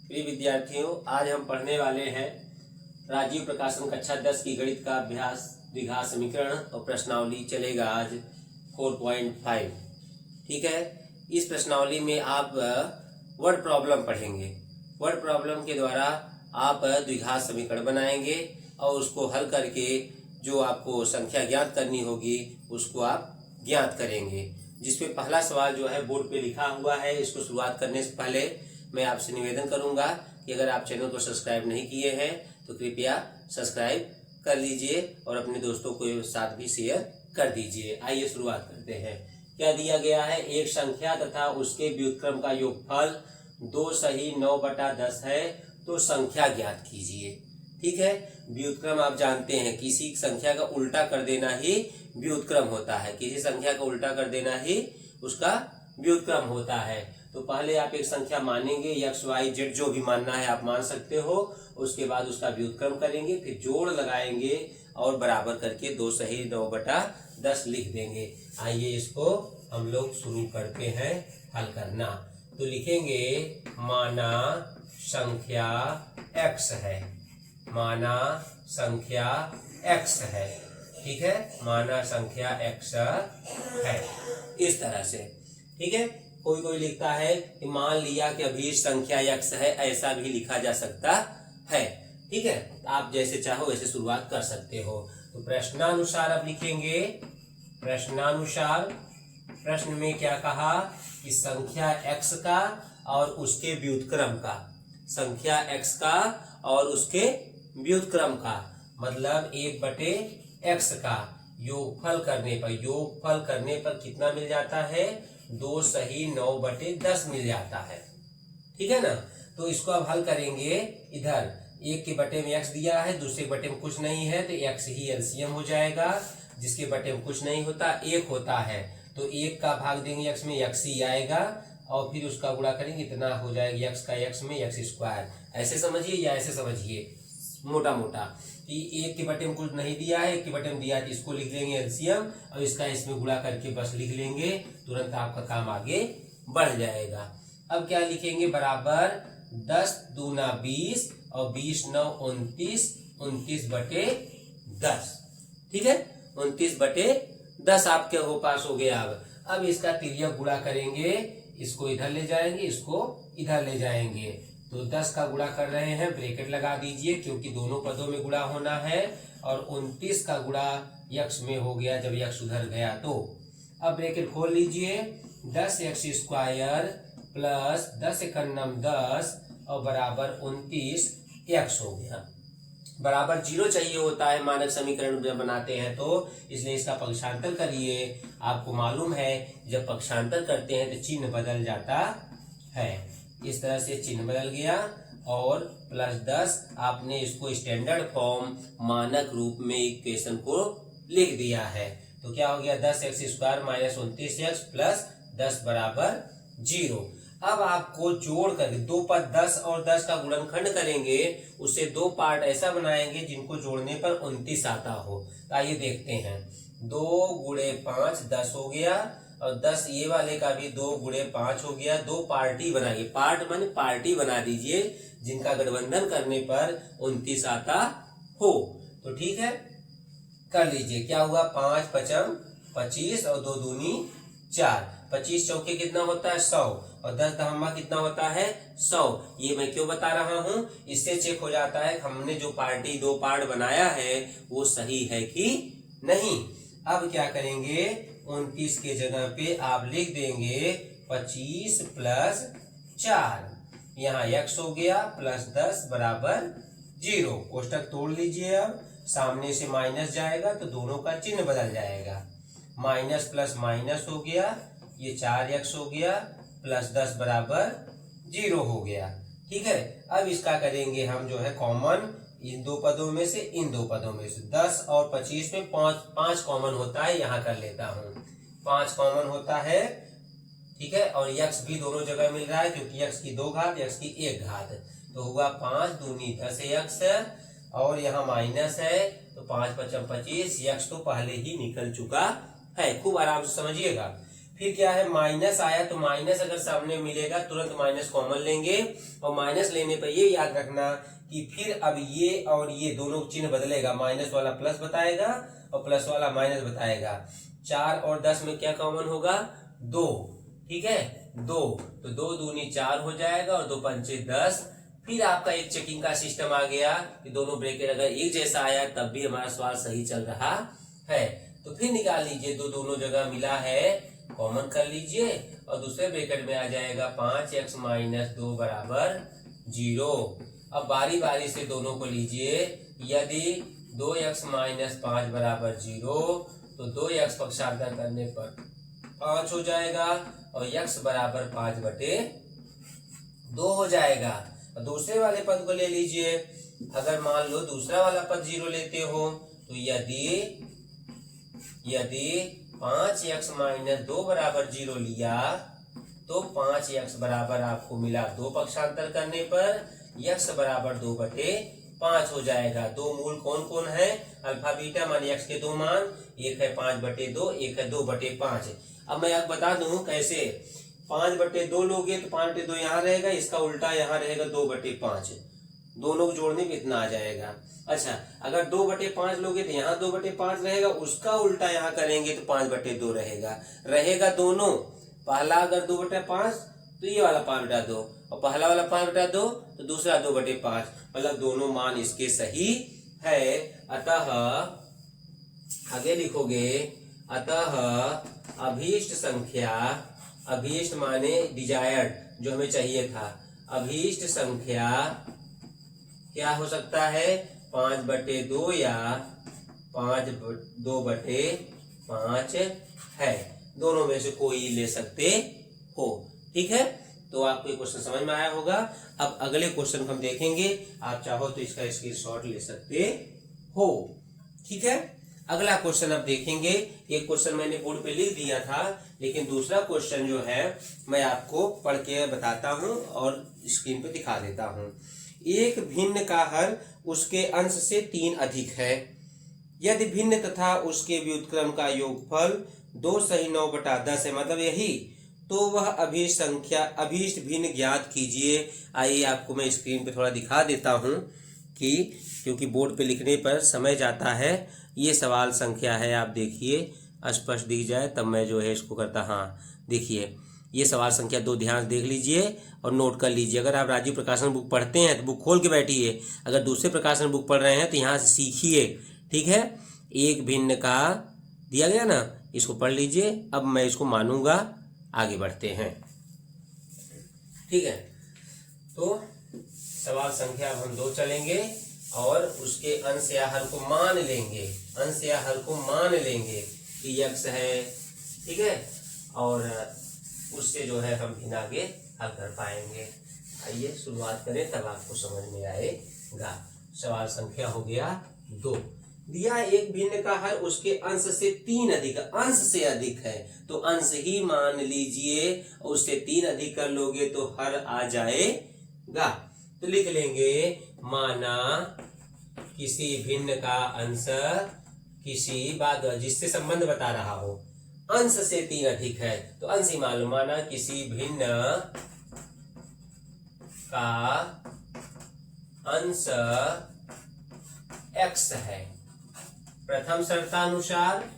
प्रिय विद्यार्थियों, आज हम पढ़ने वाले हैं राजीव प्रकाशन कक्षा 10 की गणित का अभ्यास द्विघात समीकरण और प्रश्नावली चलेगा आज 4.5। ठीक है। इस प्रश्नावली में आप वर्ड प्रॉब्लम पढ़ेंगे। वर्ड प्रॉब्लम के द्वारा आप द्विघात समीकरण बनाएंगे और उसको हल करके जो आपको संख्या ज्ञात करनी होगी उसको आप ज्ञात करेंगे। जिसपे पहला सवाल जो है बोर्ड पे लिखा हुआ है। इसको शुरुआत करने से पहले मैं आपसे निवेदन करूंगा कि अगर आप चैनल को सब्सक्राइब नहीं किए हैं तो कृपया सब्सक्राइब कर लीजिए और अपने दोस्तों को साथ भी शेयर कर दीजिए। आइए शुरुआत करते हैं। क्या दिया गया है? एक संख्या तथा उसके व्युत्क्रम का योगफल 2 सही 9/10 है, तो संख्या ज्ञात कीजिए। ठीक है। व्युत्क्रम आप जानते हैं, किसी संख्या का उल्टा कर देना ही व्युत्क्रम होता है। किसी संख्या का उल्टा कर देना ही उसका व्युत्क्रम होता है। तो पहले आप एक संख्या मानेंगे, x, y, z जो भी मानना है आप मान सकते हो। उसके बाद उसका व्युत्क्रम करेंगे, फिर जोड़ लगाएंगे और बराबर करके 2 सही 9/10 लिख देंगे। आइए इसको हम लोग शुरू करते हैं हल करना। तो लिखेंगे माना संख्या x है। माना संख्या x है। ठीक है। माना संख्या x है, इस तरह से। ठीक है। कोई कोई लिखता है कि मान लिया कि अभी संख्या x है, ऐसा भी लिखा जा सकता है। ठीक है। आप जैसे चाहो वैसे शुरुआत कर सकते हो। तो प्रश्नानुसार अब लिखेंगे। प्रश्नानुसार प्रश्न में क्या कहा कि संख्या x का और उसके व्युत्क्रम का, संख्या x का और उसके व्युत्क्रम का मतलब 1/x का योगफल करने पर कितना मिल जाता है? 2 सही 9/10 मिल जाता है। ठीक है ना। तो इसको अब हल करेंगे। इधर एक के बटे में x दिया है, दूसरे बटे में कुछ नहीं है, तो x ही एलसीएम हो जाएगा। जिसके बटे में कुछ नहीं होता, 1 होता है, तो 1 का भाग देंगे x में, x ही आएगा और फिर उसका गुणा करेंगे, इतना हो जाएगा x का x में x स्क्वायर। ऐसे समझिए या ऐसे समझिए मोटा मोटा कि 1 के बटे में कुछ नहीं दिया है, 1 के बटे में दिया है, इसको लिख लेंगे एलसीएम और इसका इसमें गुणा करके बस लिख लेंगे, तुरंत आपका काम आगे बढ़ जाएगा। अब क्या लिखेंगे? बराबर 10 दूना 20 और 20 9 29, 29/10। ठीक है। 29/10 आपके हो पास हो गया। अब इसका तिर्यक गुणा करेंगे, इसको इधर ले जाएंगे, इसको इधर ले जाएंगे। तो 10 का गुणा कर रहे हैं, ब्रैकेट लगा दीजिए क्योंकि दोनों पदों में गुणा होना है। और 29 का गुणा x में हो गया जब x उधर गया तो। अब ब्रैकेट खोल लीजिए, 10x स्क्वायर प्लस 10 × 10 और बराबर 29x हो गया। बराबर 0 चाहिए होता है मानक समीकरण जब बनाते हैं तो, इसलिए इसका पक्षांतर करिए। आपको मालूम है जब पक्षांतर करते हैं तो चिन्ह बदल जाता है। इस तरह से चिन्ह बदल गया और +10 आपने इसको स्टैंडर्ड फॉर्म मानक रूप में इक्वेशन को लिख दिया है। तो क्या हो गया? 10x square minus 29x plus 10 बराबर 0। अब आपको जोड़ करके 2 पर 10 और 10 का गुणनखंड करेंगे, उससे 2 पार्ट ऐसा बनाएंगे जिनको जोड़ने पर 29 आता हो। तो आइए देखते हैं। 2 × 5 10 हो गया और 10 ये वाले का भी 2 × 5 हो गया। 2 पार्टी बनाइए, पार्ट माने पार्टी बना दीजिए जिनका गठबंधन करने पर 29 आता हो। तो ठीक है, कर लीजिए। क्या हुआ? 5 × 5 = 25 और 2 दूनी 4। 25 चौके कितना होता है? 100 और 10 दहम्मा कितना होता है? 100। ये मैं क्यों बता रहा हूं? इससे चेक हो जाता है हमने जो पार्टी 2 पार्ट बनाया है वो सही है कि नहीं। अब क्या करेंगे? 29 के जगह पे आप लिख देंगे 25 + 4। यहाँ x हो गया प्लस 10 बराबर 0। कोष्टक तोड़ लीजिए। अब सामने से माइनस जाएगा तो दोनों का चिन्ह बदल जाएगा। माइनस प्लस माइनस हो गया, ये 4x हो गया प्लस 10 बराबर 0 हो गया। ठीक है। अब इसका करेंगे हम जो है कॉमन, इन 2 पदों में से इन 2 पदों में से। 10 और 25 में 5 कॉमन होता है, यहाँ कर लेता हूँ। 5 कॉमन होता है। ठीक है। और x भी दोनों जगह मिल रहा है क्योंकि x की 2 घात, x की 1 घात। तो हुआ 5 दूनी 10x और यहाँ माइनस है तो 5 × 5 = 25। x तो पहले ही निकल चुका है। खूब आराम से समझिएगा। फिर क्या है, माइनस आया तो माइनस अगर सामने मिलेगा तुरंत माइनस कॉमन लेंगे, और माइनस लेने पर ये याद रखना कि फिर अब ये और ये दोनों चिन्ह बदलेगा, माइनस वाला प्लस बताएगा और प्लस वाला माइनस बताएगा। 4 और 10 में क्या कॉमन होगा, 2, ठीक है 2, तो 2 दूनी 4 हो जाएगा और 2 पंचे 10। फिर आपका एक चेकिंग का सिस्टम आ गया कि दोनों ब्रैकेट अगर एक जैसा आया तब भी हमारा सवाल सही चल रहा है। तो फिर निकाल लीजिए, दोनों जगह मिला है, कॉमन कर लीजिए और दूसरे ब्रैकेट में आ जाएगा 5x - 2 बराबर 0। अब बारी बारी से दोनों को लीजिए। यदि 2x - 5 बराबर 0 तो 2x पक्षांतर करने पर 5 हो जाएगा और x बराबर 5/2 हो जाएगा। दूसरे वाले पद को ले लीजिए। अगर मान लो दूसरा वाला पद 0 लेते हो तो यदि 5x - 2 बराबर 0 लिया तो 5x बराबर आपको मिला 2 पक्षांतर करने पर x बराबर 2/5 हो जाएगा। दो मूल कौन कौन है, अल्फा बीटा माने x के दो मान, एक है 5/2, एक है 2/5। अब मैं आपको बता दूं कैसे। 5/2 लोगे तो 5/2 यहाँ रहेगा, इसका उल्टा यहाँ रहेगा 2/5, दोनों को जोड़ने में इतना आ जाएगा। अच्छा, अगर 2/5 लोगे तो यहाँ 2/5 रहेगा, उसका उल्टा यहाँ करेंगे तो 5/2 रहेगा दोनों। पहला अगर 2/5 तो ये वाला 5/2 और पहला वाला 5/2 तो दूसरा 2/5, मतलब दोनों मान इसके सही है। अतः आगे लिखोगे, अतः अभीष्ट संख्या, अभीष्ट माने डिजायर्ड, जो हमें चाहिए था, अभीष्ट संख्या क्या हो सकता है, 5/2 या 2/5 है, दोनों में से कोई ले सकते हो। ठीक है, तो आपको ये क्वेश्चन समझ में आया होगा। अब अगले क्वेश्चन को हम देखेंगे, आप चाहो तो इसका स्क्रीनशॉट ले सकते हो। ठीक है, अगला क्वेश्चन अब देखेंगे। एक क्वेश्चन मैंने बोर्ड पे लिख दिया था, लेकिन दूसरा क्वेश्चन जो है मैं आपको पढ़ के बताता हूं और स्क्रीन पे दिखा देता हूं। एक भिन्न का हर उसके अंश से 3 अधिक है, यदि भिन्न तथा उसके व्युत्क्रम का योगफल 2 सही 9/10 है, मतलब यही, तो वह अभीष्ट संख्या, अभीष्ट भिन्न ज्ञात कीजिए। आइए आपको मैं स्क्रीन पे थोड़ा दिखा देता हूं कि क्योंकि बोर्ड पे लिखने पर समय जाता है। ये सवाल संख्या है, आप देखिए स्पष्ट दिख जाए तब मैं जो है इसको करता। हाँ देखिए, ये सवाल संख्या 2 ध्यान देख लीजिए और नोट कर लीजिए। अगर आप राजीव प्रकाशन बुक पढ़ते हैं तो बुक खोल के बैठिए, अगर दूसरे प्रकाशन बुक पढ़ रहे हैं तो यहाँ से सीखिए। ठीक है, एक भिन्न का दिया गया ना, इसको पढ़ लीजिए। अब मैं इसको मानूंगा, आगे बढ़ते हैं। ठीक है, तो सवाल संख्या अब हम 2 चलेंगे और उसके अंश या हर को मान लेंगे, अंश या हर को मान लेंगे कि x है। ठीक है, और उससे जो है हम भिन्न आगे हल कर पाएंगे। आइए शुरुआत करें, तब आपको समझ में आएगा। सवाल संख्या हो गया 2। दिया एक भिन्न का हर उसके अंश से 3 अधिक, अंश से अधिक है तो अंश ही मान लीजिए, और उससे 3 अधिक कर लोगे तो हर आ जाएगा। तो लिख लेंगे, माना किसी भिन्न का अंश, किसी बात जिससे संबंध बता रहा हो, अंश से 3 अधिक है तो अंश ही मान लो। माना किसी भिन्न का अंश x है, प्रथम शर्तानुसार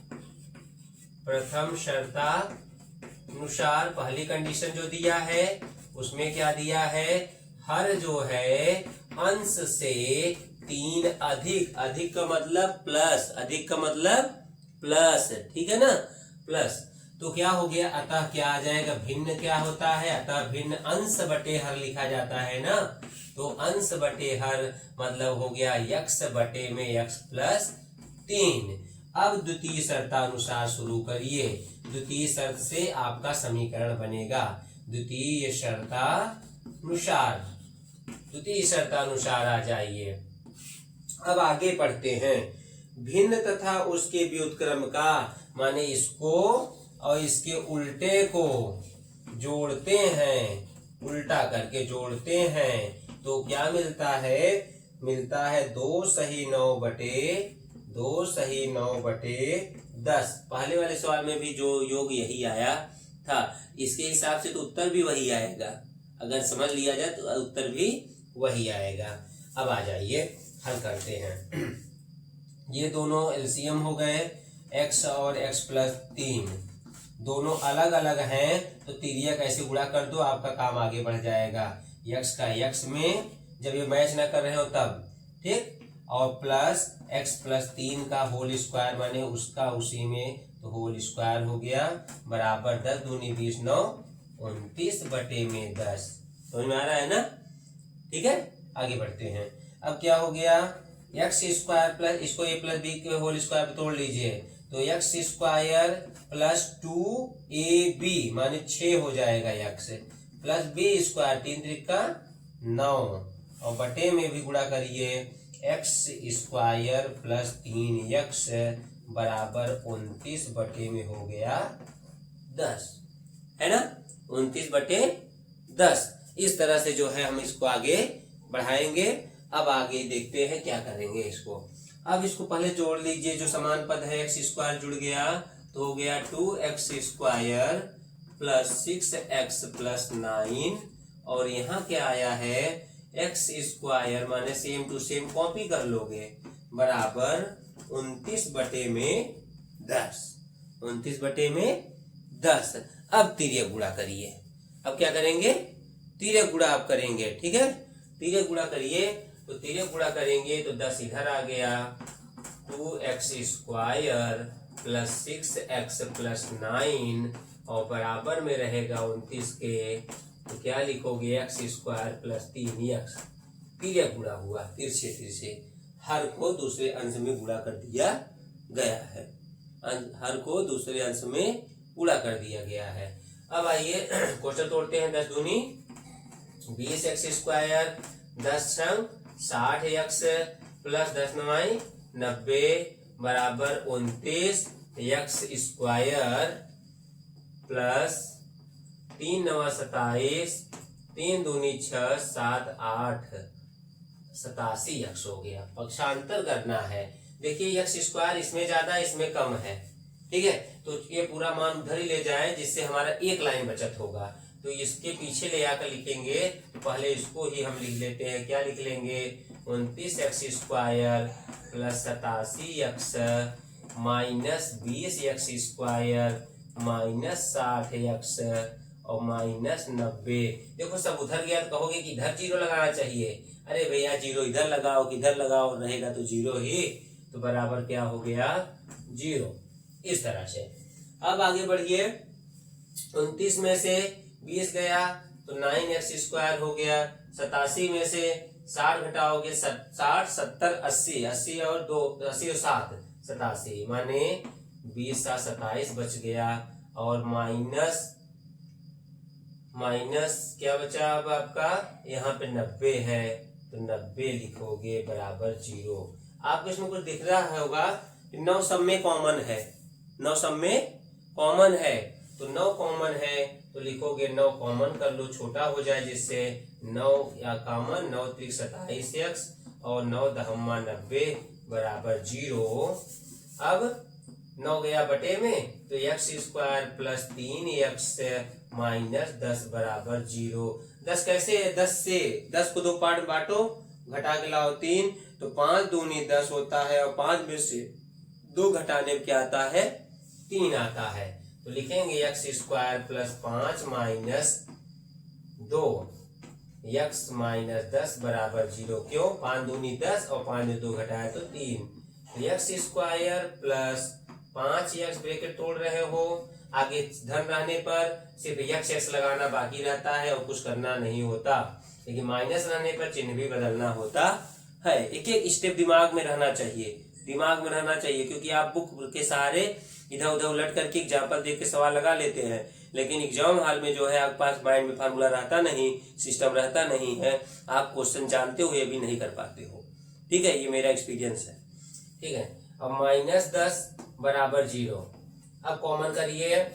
पहली कंडीशन जो दिया है उसमें क्या दिया है, हर जो है अंश से 3 अधिक, अधिक का मतलब प्लस, अधिक का मतलब प्लस, ठीक है ना, प्लस। तो क्या हो गया, अतः क्या आ जाएगा, भिन्न क्या होता है, अतः भिन्न अंश बटे हर लिखा जाता है ना, तो अंश बटे हर मतलब हो गया x बटे में x प्लस 3। अब द्वितीय शर्तानुसार शुरू करिए, द्वितीय शर्त से आपका समीकरण बनेगा। द्वितीय शर्तानुसार आ जाइए। अब आगे पढ़ते हैं। भिन्न तथा उसके व्युत्क्रम का, माने इसको और इसके उल्टे को जोड़ते हैं, उल्टा करके जोड़ते हैं तो क्या मिलता है, मिलता है 2 सही 9/10। पहले वाले सवाल में भी जो योग यही आया था। इसके हिसाब से तो उत्तर भी वही आएगा, अगर समझ लिया जाए तो उत्तर भी वही आएगा। अब आ जाइए हल करते हैं। ये दोनों एलसीएम हो गए, x और x प्लस 3 दोनों अलग अलग हैं, तो तिर्यक कैसे गुणा कर दो, आपका काम आगे बढ़ जाएगा। x का x में, जब ये मैच ना कर रहे हो तब, ठीक, और प्लस x प्लस 3 का होल स्क्वायर माने उसका उसी में, तो होल स्क्वायर हो गया बराबर 10 दूनी 20 9 29 बटे में 10। समझ में आ रहा है ना? ठीक है, आगे बढ़ते हैं। अब क्या हो गया, एक्स स्क्वायर प्लस, इसको ए प्लस बी के होल स्क्वायर पे तोड़ लीजिए, तो एक्स स्क्वायर प्लस 2ab माने 6 हो जाएगा एक्स, प्लस बी स्क्वायर 3 त्रिका 9, और बटे में भी गुणा करिए, एक्स स्क्वायर प्लस 3x बराबर 29 बटे में हो गया 10, है ना? 29 बटे 10। इस तरह से जो है हम इसको आगे बढ़ाएंगे। अब आगे देखते हैं क्या करेंगे इसको। अब इसको पहले जोड़ लीजिए, जो समान पद है एक्स स्क्वायर जुड़ गया तो हो गया 2x square plus 6x plus 9, और यहाँ क्या आया है, एक्स स्क्वायर माने सेम टू सेम कॉपी कर लोगे, बराबर 29 बटे में 10, 29 बटे में 10। अब तिर्यक गुणा करिए। अब क्या करेंगे, तिर्यक गुणा आप करेंगे, ठीक है? तिर्यक गुणा करिए, तो तिर्यक गुणा करेंगे तो 10 इधर आ गया, 2x square plus 6x plus 9, और बराबर में रहेगा 29 के, तो क्या लिखोगे, एक्स स्क्वायर प्लस 3x। तिर्यक गुणा हुआ, तिरछे तिरछे, हर को दूसरे अंश में गुणा कर दिया गया है, हर को दूसरे अंश में गुणा कर दिया गया है। अब आइए क्वेश्चन तोड़ते हैं। 10 दूनी 20x स्क्वायर, 10 छंग 60x प्लस 10 9 90 बराबर 29 x स्क्वायर प्लस 3 9 27, 3 दूनी 6 7 8 87x हो गया। पक्षांतर करना है। देखिए x स्क्वायर इसमें ज्यादा इसमें कम है, ठीक है, तो ये पूरा मान उधर ही ले जाए जिससे हमारा एक लाइन बचत होगा। तो इसके पीछे ले आकर लिखेंगे, तो पहले इसको ही हम लिख लेते हैं। क्या लिख लेंगे, 29x square plus 87x minus 20x square minus 60x और माइनस 90। देखो सब उधर गया तो कहोगे कि इधर जीरो लगाना चाहिए। अरे भैया जीरो इधर लगाओ किधर लगाओ, रहेगा तो जीरो ही, तो बराबर क्या हो गया, 0। इस तरह से अब आगे बढ़िए। 29 में से 20 गया तो 9x स्क्वायर हो गया। 87 में से 60 घटाओगे 60 70 80, 80 और 2 80 और 7 87, माने 20 7 27 बच गया। और माइनस क्या बचा अब आपका, यहाँ पे 90 है तो 90 लिखोगे बराबर 0। आपको इसमें कुछ दिख रहा होगा, 9 सब में कॉमन है, 9 सब में कॉमन है, तो 9 कॉमन है तो लिखोगे 9 कॉमन कर लो, छोटा हो जाए जिससे 9 या कॉमन 9 3 27x और 9 दहम्मा 90 बराबर 0। अब 9 गया बटे में तो x square plus 3x minus 10 बराबर 0। 10 कैसे है, 10 से 10 को 2 पार्ट बांटो, घटा के लाओ 3, तो 5 दूनी 10 होता है और 5 में से 2 घटाने में क्या आता है, 3 आता है। तो लिखेंगे x square plus 5 minus 2 x minus 10 बराबर 0। क्यों, 5 दूनी 10 और 5 में 2 घटाए तो 3, तो x square plus 5x bracket तोड़ रहे हो, आगे धन रहने पर सिर्फ x लगाना बाकी रहता है और कुछ करना नहीं होता, लेकिन माइनस रहने पर चिन्ह भी बदलना होता है। एक एक स्टेप दिमाग में रहना चाहिए, दिमाग में रहना चाहिए, क्योंकि आप बुक के सहारे इधर उधर उलट करके एग्जाम्पल देख के सवाल लगा लेते हैं, लेकिन एग्जाम हॉल में जो है आपके पास माइंड में फार्मूला रहता नहीं, सिस्टम रहता नहीं है, आप क्वेश्चन जानते हुए भी नहीं कर पाते हो। ठीक है, ये मेरा एक्सपीरियंस है। ठीक है, अब माइनस 10 बराबर 0। अब कॉमन करिए,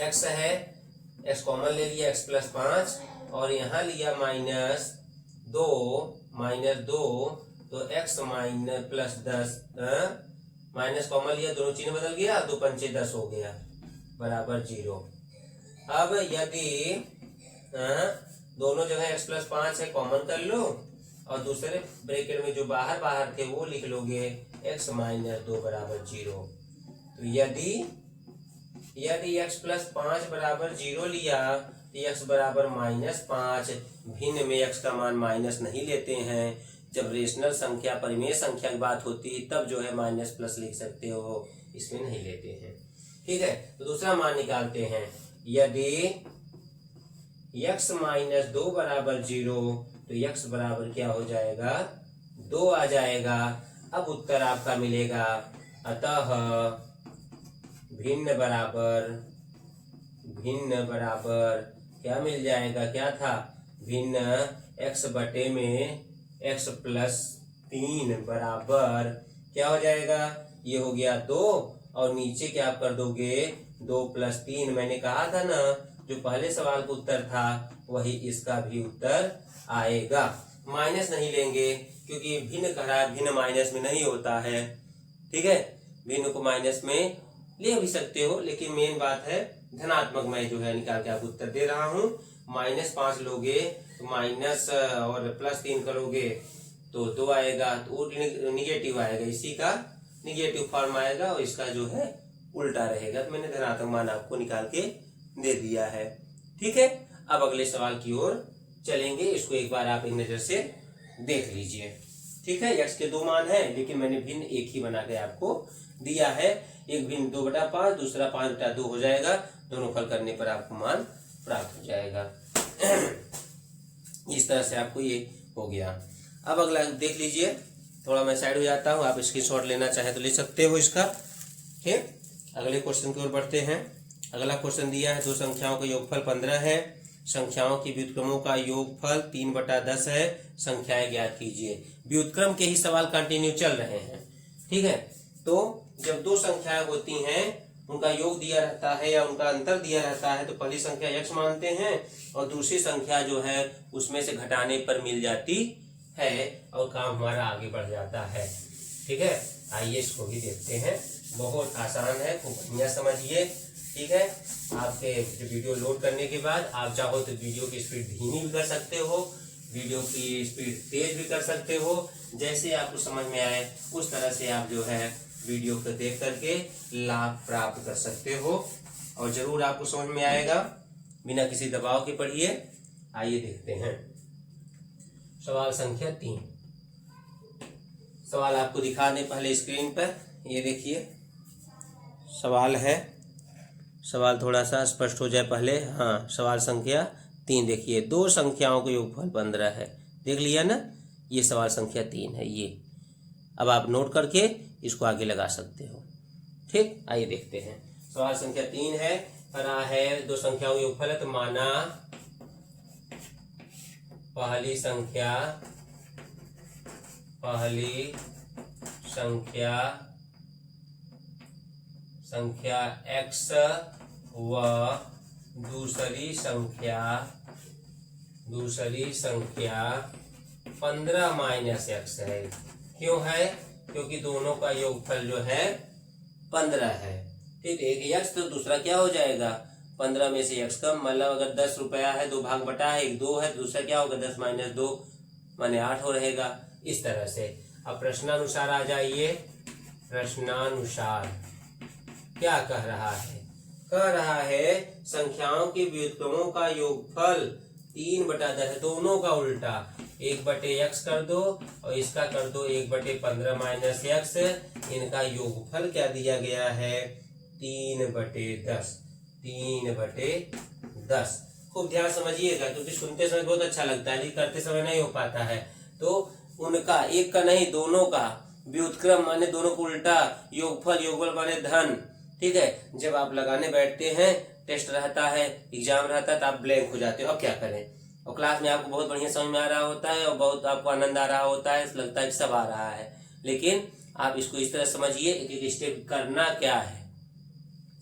x है, x कॉमन ले लिया, x प्लस 5 और यहाँ लिया माइनस 2 तो x minus plus 10, minus common लिया, दोनों चिन्ह बदल गया, 2 पंचे 10 हो गया बराबर 0। अब यदि दोनों जगह x प्लस 5 है, कॉमन कर लो और दूसरे ब्रैकेट में जो बाहर बाहर थे वो लिख लोगे x माइनस 2 बराबर 0। तो यदि x प्लस 5 बराबर 0 लिया तो x बराबर -5। भिन्न में x का मान माइनस नहीं लेते हैं। जब रेशनल संख्या परिमेय संख्या की बात होती है तब जो है माइनस प्लस लिख सकते हो, इसमें नहीं लेते हैं। ठीक है, तो दूसरा मान निकालते हैं। यदि x माइनस 2 बराबर 0 तो x बराबर क्या हो जाएगा, 2 आ जाएगा। अब उत्तर आपका मिलेगा, अतः भिन्न बराबर क्या मिल जाएगा, क्या था, भिन्न x बटे में x प्लस 3 बराबर क्या हो जाएगा, ये हो गया 2 और नीचे क्या आप कर दोगे 2 प्लस 3। मैंने कहा था ना जो पहले सवाल का उत्तर था वही इसका भी उत्तर आएगा। माइनस नहीं लेंगे क्योंकि भिन्न करा, भिन्न माइनस में नहीं होता है। ठीक है, भिन्न को माइनस में ले भी सकते हो, लेकिन मेन बात है धनात्मक मैं जो है निकाल के आपको उत्तर दे रहा हूँ। -5 लोगे तो माइनस और प्लस 3 करोगे तो 2 आएगा, तो निगेटिव आएगा, इसी का निगेटिव फॉर्म आएगा और इसका जो है उल्टा रहेगा। तो मैंने धनात्मक मान आपको निकाल के दे दिया है। ठीक है, अब अगले सवाल की ओर चलेंगे। इसको एक बार आप एक नजर से देख लीजिए। ठीक है, x के 2 मान है लेकिन मैंने भिन्न एक ही बना के आपको दिया है। एक भिन्न 2/5, दूसरा 5/2 हो जाएगा। दोनों फल करने पर आपको मान प्राप्त हो जाएगा। इस तरह से आपको ये हो गया। अब अगला देख लीजिए, थोड़ा मैं साइड हो जाता हूँ, आप स्क्रीनशॉट लेना चाहे तो ले सकते हो इसका। ठीक, अगले क्वेश्चन की ओर बढ़ते हैं। अगला क्वेश्चन दिया है, दो संख्याओं का योगफल 15 है, संख्याओं की व्युत्क्रमों का योगफल 3/10 है, संख्याएं ज्ञात कीजिए। व्युत्क्रम के ही सवाल कंटिन्यू चल रहे हैं। ठीक है, तो जब दो संख्याएं होती हैं उनका योग दिया रहता है या उनका अंतर दिया रहता है तो पहली संख्या x मानते हैं और दूसरी संख्या जो है उसमें से घटाने पर मिल जाती है और काम हमारा आगे बढ़ जाता है। ठीक है, आइए इसको भी देखते हैं। बहुत आसान है, खूब बढ़िया समझिए। ठीक है, आपके वीडियो लोड करने के बाद आप चाहो तो वीडियो की स्पीड धीमी भी कर सकते हो, वीडियो की स्पीड तेज भी कर सकते हो। जैसे आपको समझ में आए उस तरह से आप जो है वीडियो को देख करके लाभ प्राप्त कर सकते हो और जरूर आपको समझ में आएगा। बिना किसी दबाव के पढ़िए। आइए देखते हैं सवाल संख्या 3। सवाल आपको दिखाने पहले स्क्रीन पर ये देखिए सवाल है। सवाल थोड़ा सा स्पष्ट हो जाए पहले। हाँ, सवाल संख्या 3 देखिए, दो संख्याओं का योगफल 15 है। देख लिया ना, ये सवाल संख्या 3 है। ये अब आप नोट करके इसको आगे लगा सकते हो। ठीक, आइए देखते हैं। सवाल संख्या 3 है, करा है दो संख्याओं का योगफल है, तो माना पहली संख्या x व दूसरी संख्या 15 माइनस x है। क्यों है? क्योंकि दोनों का योगफल जो है 15 है। ठीक, एक x तो दूसरा क्या हो जाएगा 15 में से x कम, मतलब अगर 10 रुपया है 2 भाग बटा है 1 2 है, दूसरा क्या होगा 10 माइनस 2 माने 8 हो रहेगा। इस तरह से अब प्रश्नानुसार आ जाइए। प्रश्नानुसार क्या कह रहा है? कह रहा है संख्याओं के व्युत्क्रमों का योगफल 3/10 है, दोनों का उल्टा 1/x कर दो और इसका कर दो 1/15 माइनस x। इनका योगफल क्या दिया गया है 3/10। 3/10 खूब ध्यान समझिएगा क्योंकि सुनते समय बहुत अच्छा लगता है लेकिन करते समय नहीं हो पाता है। तो उनका एक का नहीं दोनों का व्युत्क्रम माने दोनों को उल्टा, योगफल माने धन। ठीक है, जब आप लगाने बैठते हैं, टेस्ट रहता है, एग्जाम रहता है तो आप ब्लैंक हो जाते हो। अब क्या करें? और क्लास में आपको बहुत बढ़िया समझ में आ रहा होता है और बहुत आपको आनंद आ रहा होता है, लगता है कि सब आ रहा है, लेकिन आप इसको इस तरह समझिए एक एक स्टेप करना क्या है।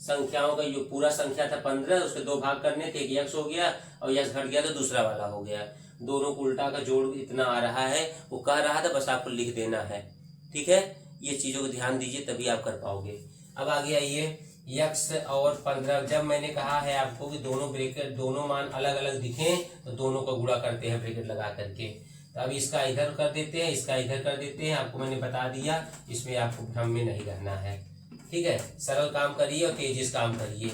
संख्याओं का जो पूरा संख्या था 15, उसके 2 भाग करने थे, एक x हो गया और x घट गया तो दूसरा वाला हो गया। दोनों को उल्टा का जोड़ इतना आ रहा है, वो कह रहा था, बस आपको लिख देना है। ठीक है, ये चीजों को ध्यान दीजिए तभी आप कर पाओगे। अब आगे आइए, यक्स और 15, जब मैंने कहा है आपको कि दोनों ब्रैकेट दोनों मान अलग अलग दिखें तो दोनों को गुणा करते हैं ब्रैकेट लगा करके। तो अब इसका इधर कर देते हैं, इसका इधर कर देते हैं। आपको मैंने बता दिया, इसमें आपको भ्रम में नहीं रहना है। ठीक है, सरल काम करिए और तेजी से काम करिए।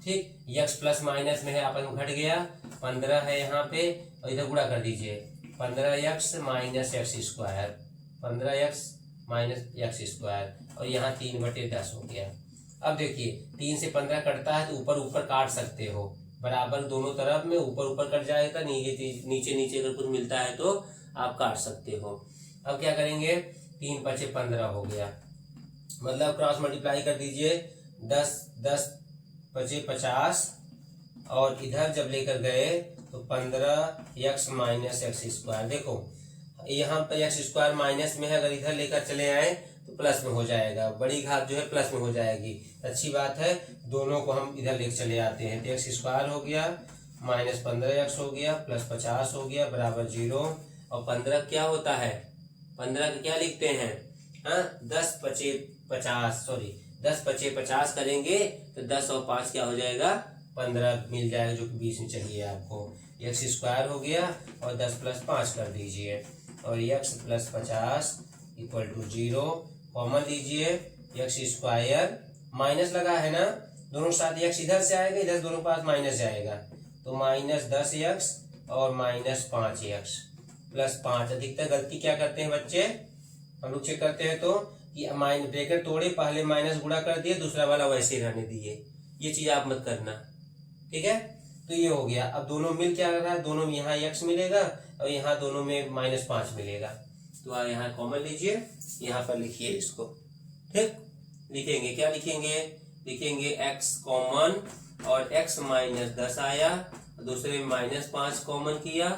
ठीक, यक्स प्लस माइनस में है, अपन घट गया, 15 है यहाँ पे और इधर गुणा कर दीजिए, 15x minus x square, 15x minus x square, और यहाँ 3/10 हो गया। अब देखिए 3 से 15 कटता है तो ऊपर ऊपर काट सकते हो, बराबर दोनों तरफ में ऊपर ऊपर कट जाएगा, नीचे नीचे अगर कुछ मिलता है तो आप काट सकते हो। अब क्या करेंगे, 3 × 5 = 15 हो गया, मतलब क्रॉस मल्टीप्लाई कर दीजिए, 10 10 × 5 = 50, और इधर जब लेकर गए तो 15x माइनस एक्स स्क्वायर। देखो यहाँ पर एक्स स्क्वायर माइनस में है, अगर इधर लेकर चले आए तो प्लस में हो जाएगा, बड़ी घात जो है प्लस में हो जाएगी। अच्छी बात है, दोनों को हम इधर लेकर चले आते हैं, तो एक्स स्क्वायर हो गया माइनस 15x हो गया प्लस 50 हो गया बराबर 0। और 15 क्या होता है, 15 का क्या लिखते हैं, हाँ 10 × 5 = 50, सॉरी 10 × 5 = 50 करेंगे तो 10 और 5 क्या हो जाएगा, 15 मिल जाएगा, जो कि 20 में चाहिए आपको। एक्स स्क्वायर हो गया और 10 + 5 कर दीजिए, और x + 50 = 0, कॉमन लीजिए, एक्स स्क्वायर माइनस लगा है ना, दोनों साथ x इधर से आएगा, इधर दोनों पास माइनस जाएगा, तो -10x और -5x + 5। अधिकतर गलती क्या करते हैं बच्चे, हम लोग चेक करते हैं तो कि ब्रैकेट तोड़े, पहले माइनस गुणा कर दिए, दूसरा वाला वैसे ही रहने दिए, ये चीज आप मत करना। ठीक है, तो ये हो गया। अब दोनों मिल क्या रहा है, दोनों यहाँ x मिलेगा और यहाँ दोनों में -5 मिलेगा, तो यहाँ कॉमन लीजिए, यहाँ पर लिखिए इसको। ठीक, लिखेंगे क्या, लिखेंगे x कॉमन, और x -10 आया, दूसरे में -5 कॉमन किया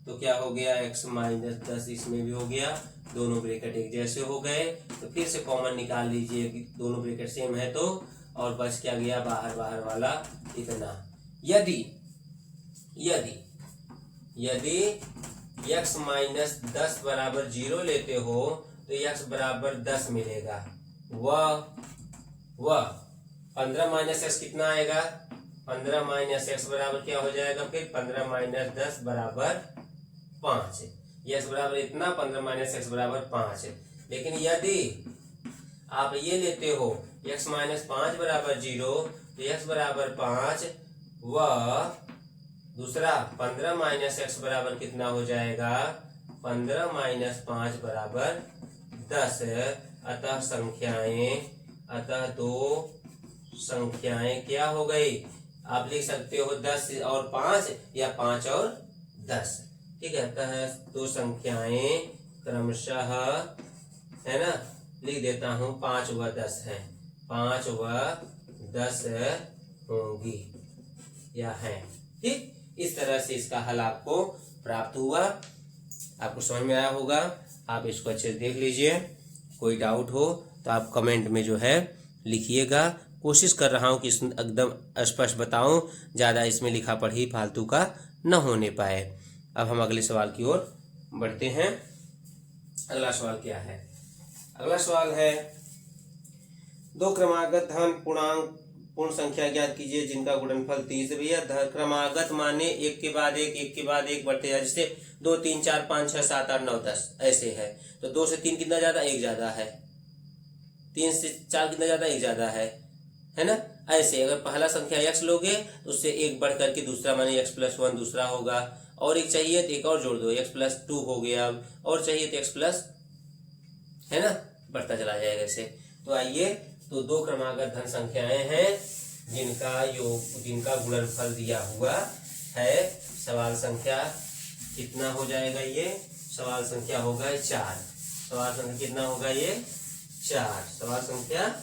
तो क्या हो गया, x -10 इसमें भी हो गया, दोनों ब्रैकेट एक जैसे हो गए। तो फिर से कॉमन निकाल लीजिए कि दोनों ब्रैकेट सेम है तो, और बच क्या गया, बाहर वाला इतना। यदि x -10 = 0 लेते हो तो x = 10 मिलेगा। वह 15 - x कितना आएगा, 15 - x बराबर क्या हो जाएगा, फिर 15 - 10 = 5। x बराबर इतना, 15 - x = 5। लेकिन यदि आप ये लेते हो x - 5 = 0 तो x = 5, वह दूसरा 15 - x बराबर कितना हो जाएगा, 15 - 5 = 10। अतः दो संख्याएं क्या हो गई, आप लिख सकते हो 10 और 5 या 5 और 10। ठीक है, अतः दो संख्याएं क्रमशः, है ना, लिख देता हूं 5 व 10 है, 5 व 10 होंगी या है। ठीक, इस तरह से इसका हल आपको प्राप्त हुआ, आपको समझ में आया होगा। आप इसको अच्छे से देख लीजिए, कोई डाउट हो तो आप कमेंट में जो है लिखिएगा। कोशिश कर रहा हूं कि एकदम स्पष्ट बताऊं, ज़्यादा इसमें लिखा पढ़ी फालतू का न होने पाए। अब हम अगले सवाल की ओर बढ़ते हैं। अगला सवाल क्या है, अगला सवाल है, दो क्रमागत धन पूर्ण संख्या ज्ञात कीजिए जिनका गुणनफल 30 है। भैया क्रमागत माने एक के बाद एक बढ़ते जाए, जैसे 2 3 4 5 6 7 8 9 10 ऐसे है, तो 2 से 3 कितना ज्यादा, 1 ज्यादा है, 3 से 4 कितना ज्यादा, 1 ज्यादा है ना। ऐसे अगर पहला संख्या x लोगे तो उससे एक बढ़ करके दूसरा माने x + 1 दूसरा होगा, और एक चाहिए तो एक और जोड़ दो, x + 2 हो गया, और चाहिए तो x+, है ना, बढ़ता चला जाएगा ऐसे। तो आइए, तो दो क्रमागत धन संख्याएं हैं जिनका गुणनफल दिया हुआ है। सवाल संख्या कितना हो जाएगा, ये सवाल संख्या होगा 4। सवाल संख्या कितना होगा, ये 4, सवाल संख्या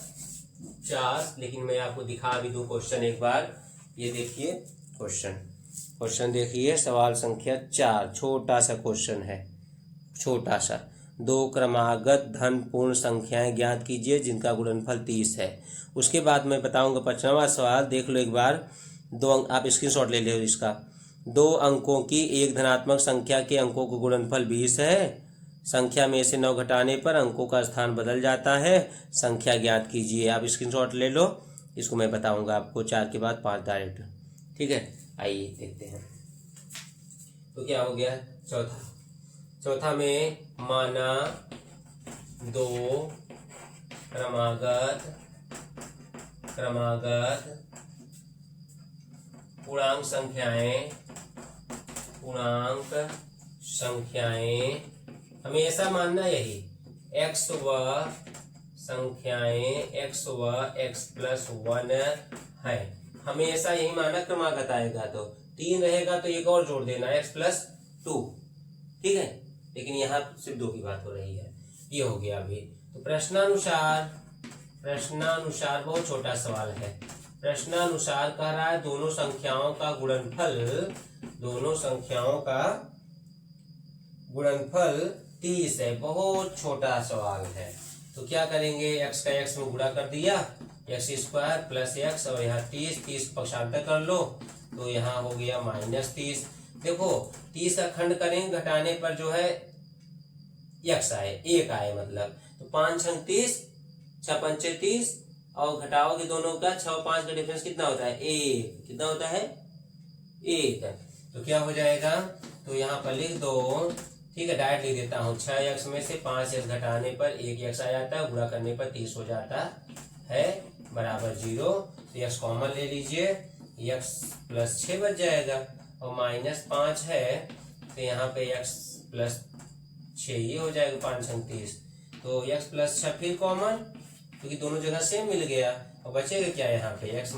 4। लेकिन मैं आपको दिखा भी दूं क्वेश्चन एक बार, ये देखिए क्वेश्चन देखिए, सवाल संख्या 4, छोटा सा क्वेश्चन है, छोटा सा। दो क्रमागत धन पूर्ण संख्याएं ज्ञात कीजिए जिनका गुणनफल 30 है। उसके बाद मैं बताऊंगा 5वां सवाल, देख लो एक बार, आप स्क्रीनशॉट ले लो इसका। 2 अंकों की एक धनात्मक संख्या के अंकों का गुणनफल 20 है। संख्या में से 9 घटाने पर अंकों का स्थान बदल जाता है, संख्या ज्ञात कीजिए। आप स्क्रीनशॉट ले लो, इसको मैं बताऊंगा आपको 4 के बाद 5 डायरेक्ट। ठीक है, आइए देखते हैं। तो क्या हो गया चौथा में माना दो क्रमागत पूर्णांक संख्याएं हमेशा मानना यही x व संख्याएं x व x+1 है, हमेशा यही माना क्रमागत आएगा। तो 3 रहेगा तो एक और जोड़ देना x+2। ठीक है, लेकिन यहाँ सिर्फ 2 की बात हो रही है। ये हो गया अभी। तो प्रश्नानुसार बहुत छोटा सवाल है। प्रश्नानुसार कह रहा है दोनों संख्याओं का गुणनफल 30 है। बहुत छोटा सवाल है। तो क्या करेंगे, x का x में गुणा कर दिया, x² + x, और यहाँ 30 पक्षांतर कर लो तो यहाँ हो गया -30। देखो 30 का खंड करेंगे, घटाने पर जो है x आए, 1 आए मतलब। तो 5 × 30, 6 × 30, और घटाओगे दोनों का, 6 और 5 का डिफरेंस कितना होता है, 1। कितना होता है, 1। तो क्या हो जाएगा, तो यहाँ पर लिख दो। ठीक है, डायरेक्ट लिख देता हूँ। 6x में से 5x घटाने पर 1x आ जाता है, गुणा करने पर 30 हो जाता है, बराबर 0। तो x कॉमन ले लीजिए, x+6 बच जाएगा, और -5 है तो यहाँ पे x+6 ये हो जाएगा, 5 × 30। तो x+6 फिर कॉमन, क्योंकि दोनों जगह सेम मिल गया। और बचेगा क्या यहाँ पे, x -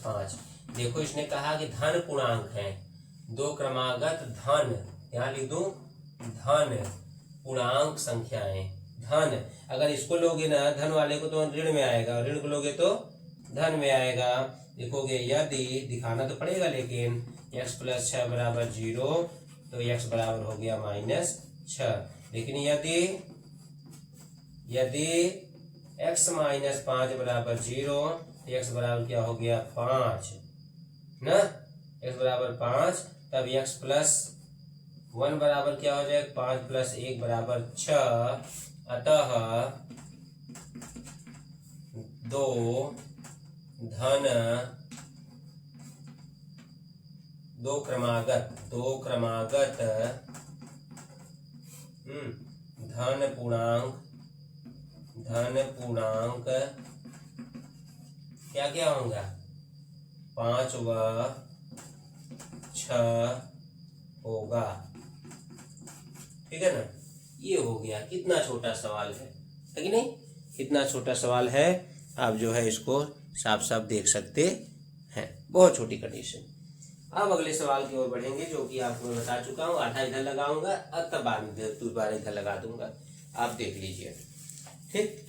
5। देखो इसने कहा कि धन पूर्णांक है, दो क्रमागत धन, यहाँ लिख दूं धन पूर्णांक संख्याएं। धन अगर इसको लोगे ना, धन वाले को तो ऋण में आएगा, ऋण को लोगे तो धन में आएगा। लिखोगे यदि, दिखाना तो पड़ेगा, लेकिन x+6 बराबर 0, तो x बराबर हो गया -6। लेकिन यदि x - 5 बराबर 0, तो x बराबर क्या हो गया, 5 ना, x बराबर 5। तब x+1 बराबर क्या हो जाएगा, 5 + 1 बराबर 6। अतः दो क्रमागत धन पूर्णांक क्या क्या होगा, 5 व 6 होगा। ठीक है ना, ये हो गया। कितना छोटा सवाल है कि नहीं, कितना छोटा सवाल है। आप जो है इसको साफ साफ देख सकते हैं, बहुत छोटी कंडीशन। अब अगले सवाल की ओर बढ़ेंगे, जो कि आपको मैं बता चुका हूँ। आधा इधर लगाऊंगा और तब बाद में दोबारा इधर लगा दूंगा, आप देख लीजिए। ठीक,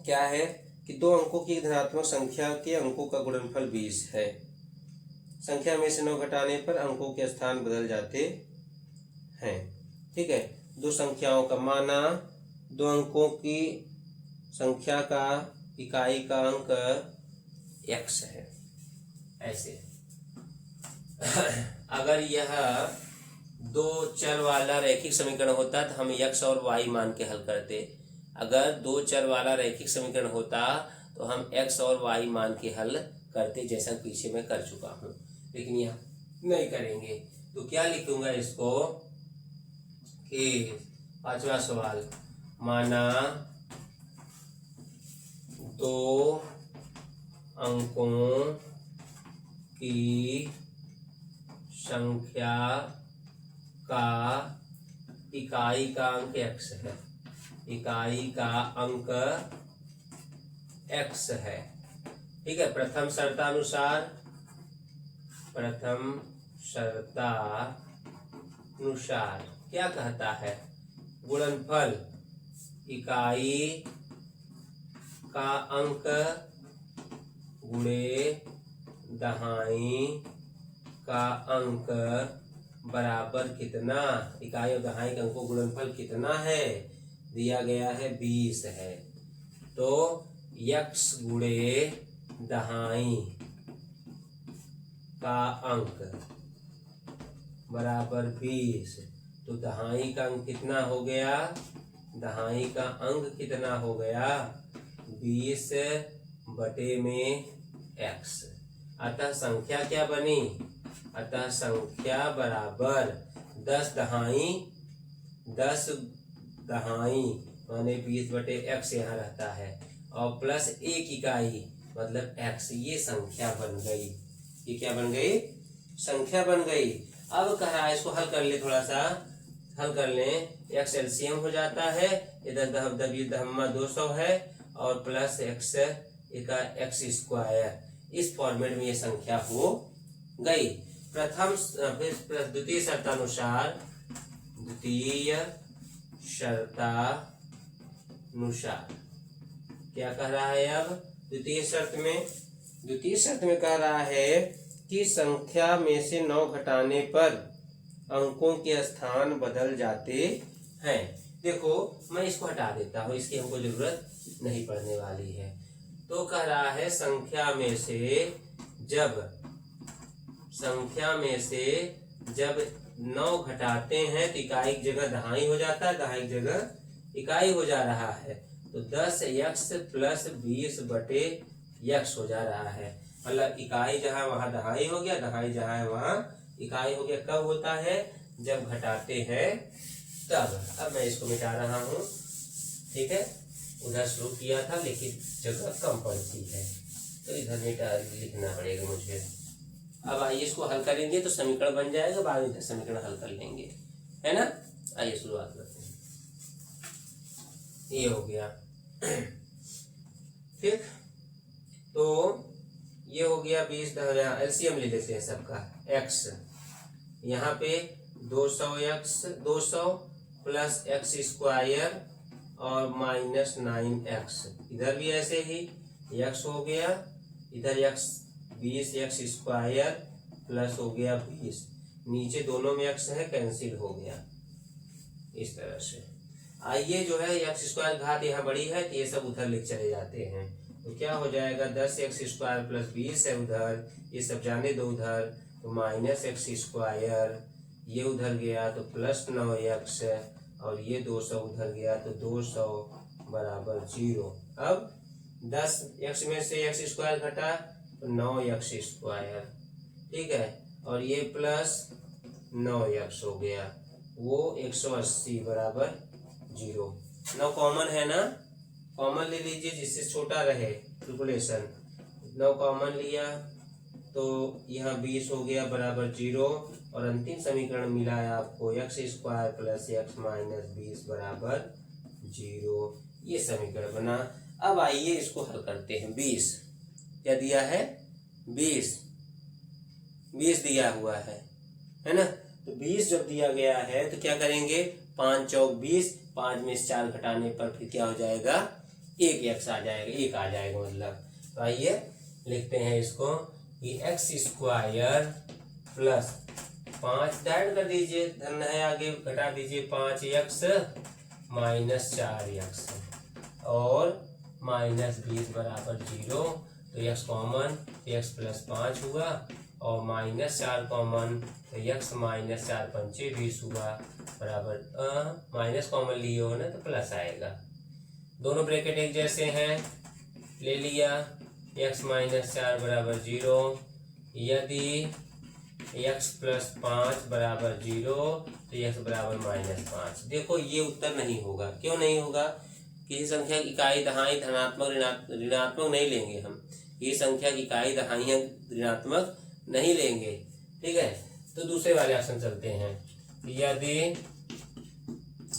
क्या है कि 2 अंकों की धनात्मक संख्या के अंकों का गुणनफल 20 है। संख्या में से 9 घटाने पर अंकों के स्थान बदल जाते हैं। ठीक है, 2 संख्याओं का माना, 2 अंकों की संख्या का इकाई का अंक x है। ऐसे अगर यह 2 चर वाला रैखिक समीकरण होता तो हम x और y मान के हल करते। अगर 2 चर वाला रैखिक समीकरण होता तो हम x और y मान के हल करते, जैसा पीछे मैं कर चुका हूँ। लेकिन यहाँ नहीं करेंगे। तो क्या लिखूंगा इसको कि 5वां सवाल, माना 2 अंकों की संख्या का इकाई का अंक x है। इकाई का अंक x है। ठीक है, प्रथम शर्तानुसार क्या कहता है, गुणनफल इकाई का अंक गुणे दहाई का अंक बराबर कितना, इकाई और दहाई के अंकों गुणनफल कितना है, दिया गया है 20 है। तो x गुणे दहाई का अंक बराबर 20। तो दहाई का अंक कितना हो गया, दहाई का अंक कितना हो गया, 20 बटे में एक्स। अतः संख्या क्या बनी? अतः संख्या बराबर 10 दहाई माने 20/x यहाँ रहता है और प्लस 1 इकाई मतलब x। ये संख्या बन गई। ये क्या बन गई? संख्या बन गई। अब कह रहा है इसको हल कर ले, थोड़ा सा हल कर लें। x एलसीएम हो जाता है, इधर 200 है और प्लस x स्क्वायर। इस फॉर्मेट में ये संख्या हो गई। द्वितीय शर्तानुसार क्या कह रहा है? अब द्वितीय शर्त में कह रहा है कि संख्या में से 9 घटाने पर अंकों के स्थान बदल जाते हैं। देखो मैं इसको हटा देता हूँ, इसकी हमको जरूरत नहीं पड़ने वाली है। तो कह रहा है संख्या में से जब 9 घटाते हैं तो इकाई की जगह दहाई हो जाता है, दहाई की जगह इकाई हो जा रहा है। तो 10x प्लस 20/x हो जा रहा है। मतलब इकाई जहाँ वहां दहाई हो गया, दहाई जहाँ है वहां इकाई हो गया। कब होता है? जब घटाते हैं तब। अब मैं इसको मिटा रहा हूँ, ठीक है। उधर शुरू किया था लेकिन जगह कम पड़ती है तो इधर मिटा लिखना पड़ेगा मुझे। अब आइए इसको हल करेंगे तो समीकरण बन जाएगा, बाद में समीकरण हल कर लेंगे, है ना। आइए शुरुआत करते हैं। ये हो गया ठीक। तो ये हो गया 20 एलसीएम ले लेते हैं सबका। x यहाँ पे 200 प्लस x स्क्वायर और माइनस 9x। इधर भी ऐसे ही x हो गया, इधर x 20x स्क्वायर प्लस हो गया 20। नीचे दोनों में x है, कैंसिल हो गया इस तरह से। आइए जो है x स्क्वायर घात यहाँ बड़ी है तो ये सब उधर ले चले जाते हैं। तो क्या हो जाएगा? 10x स्क्वायर प्लस 20 है उधर, ये सब जाने दो उधर। तो माइनस x स्क्वायर, ये उधर गया तो प्लस 9x और ये 200 उधर गया तो 200 बराबर 0। अब 10x में से x स्क्वायर घटा तो 9x स्क्वायर, ठीक है। और ये प्लस 9x हो गया, वो 180 बराबर 0। 9 कॉमन है ना, कॉमन ले लीजिए जिससे छोटा रहे कैलकुलेशन। 9 कॉमन लिया तो यहाँ 20 हो गया बराबर 0 और अंतिम समीकरण मिला है आपको x square plus x minus 20 बराबर 0। ये समीकरण बना। अब आइए इसको हल करते हैं। 20 क्या दिया है? 20 दिया हुआ है ना। तो 20 जब दिया गया है तो क्या करेंगे? 5 चौक 20, 5 में से 4 घटाने पर फिर क्या हो जाएगा? 1x आ जाएगा, 1 आ जाएगा मतलब। तो आइए लिखते हैं इसको कि x स्क्वायर प्लस 5 डायरेक्ट कर दीजिए, धन है आगे घटा दीजिए 5x माइनस 4x और माइनस 20 बराबर 0। तो x कॉमन, x प्लस 5 हुआ और माइनस 4 कॉमन तो x माइनस 4 पंचे 20 हुआ बराबर माइनस कॉमन लिए हो ना तो प्लस आएगा। दोनों ब्रैकेट एक जैसे हैं, ले लिया। x माइनस 4 बराबर 0। यदि x प्लस 5 बराबर 0 तो x बराबर माइनस 5। देखो ये उत्तर नहीं होगा। क्यों नहीं होगा? किसी संख्या की इकाई दहाई धनात्मक ऋणात्मक नहीं लेंगे हम। ये संख्या की इकाई दहाइयां ऋणात्मक नहीं लेंगे, ठीक है। तो दूसरे वाले ऑप्शन चलते हैं। यदि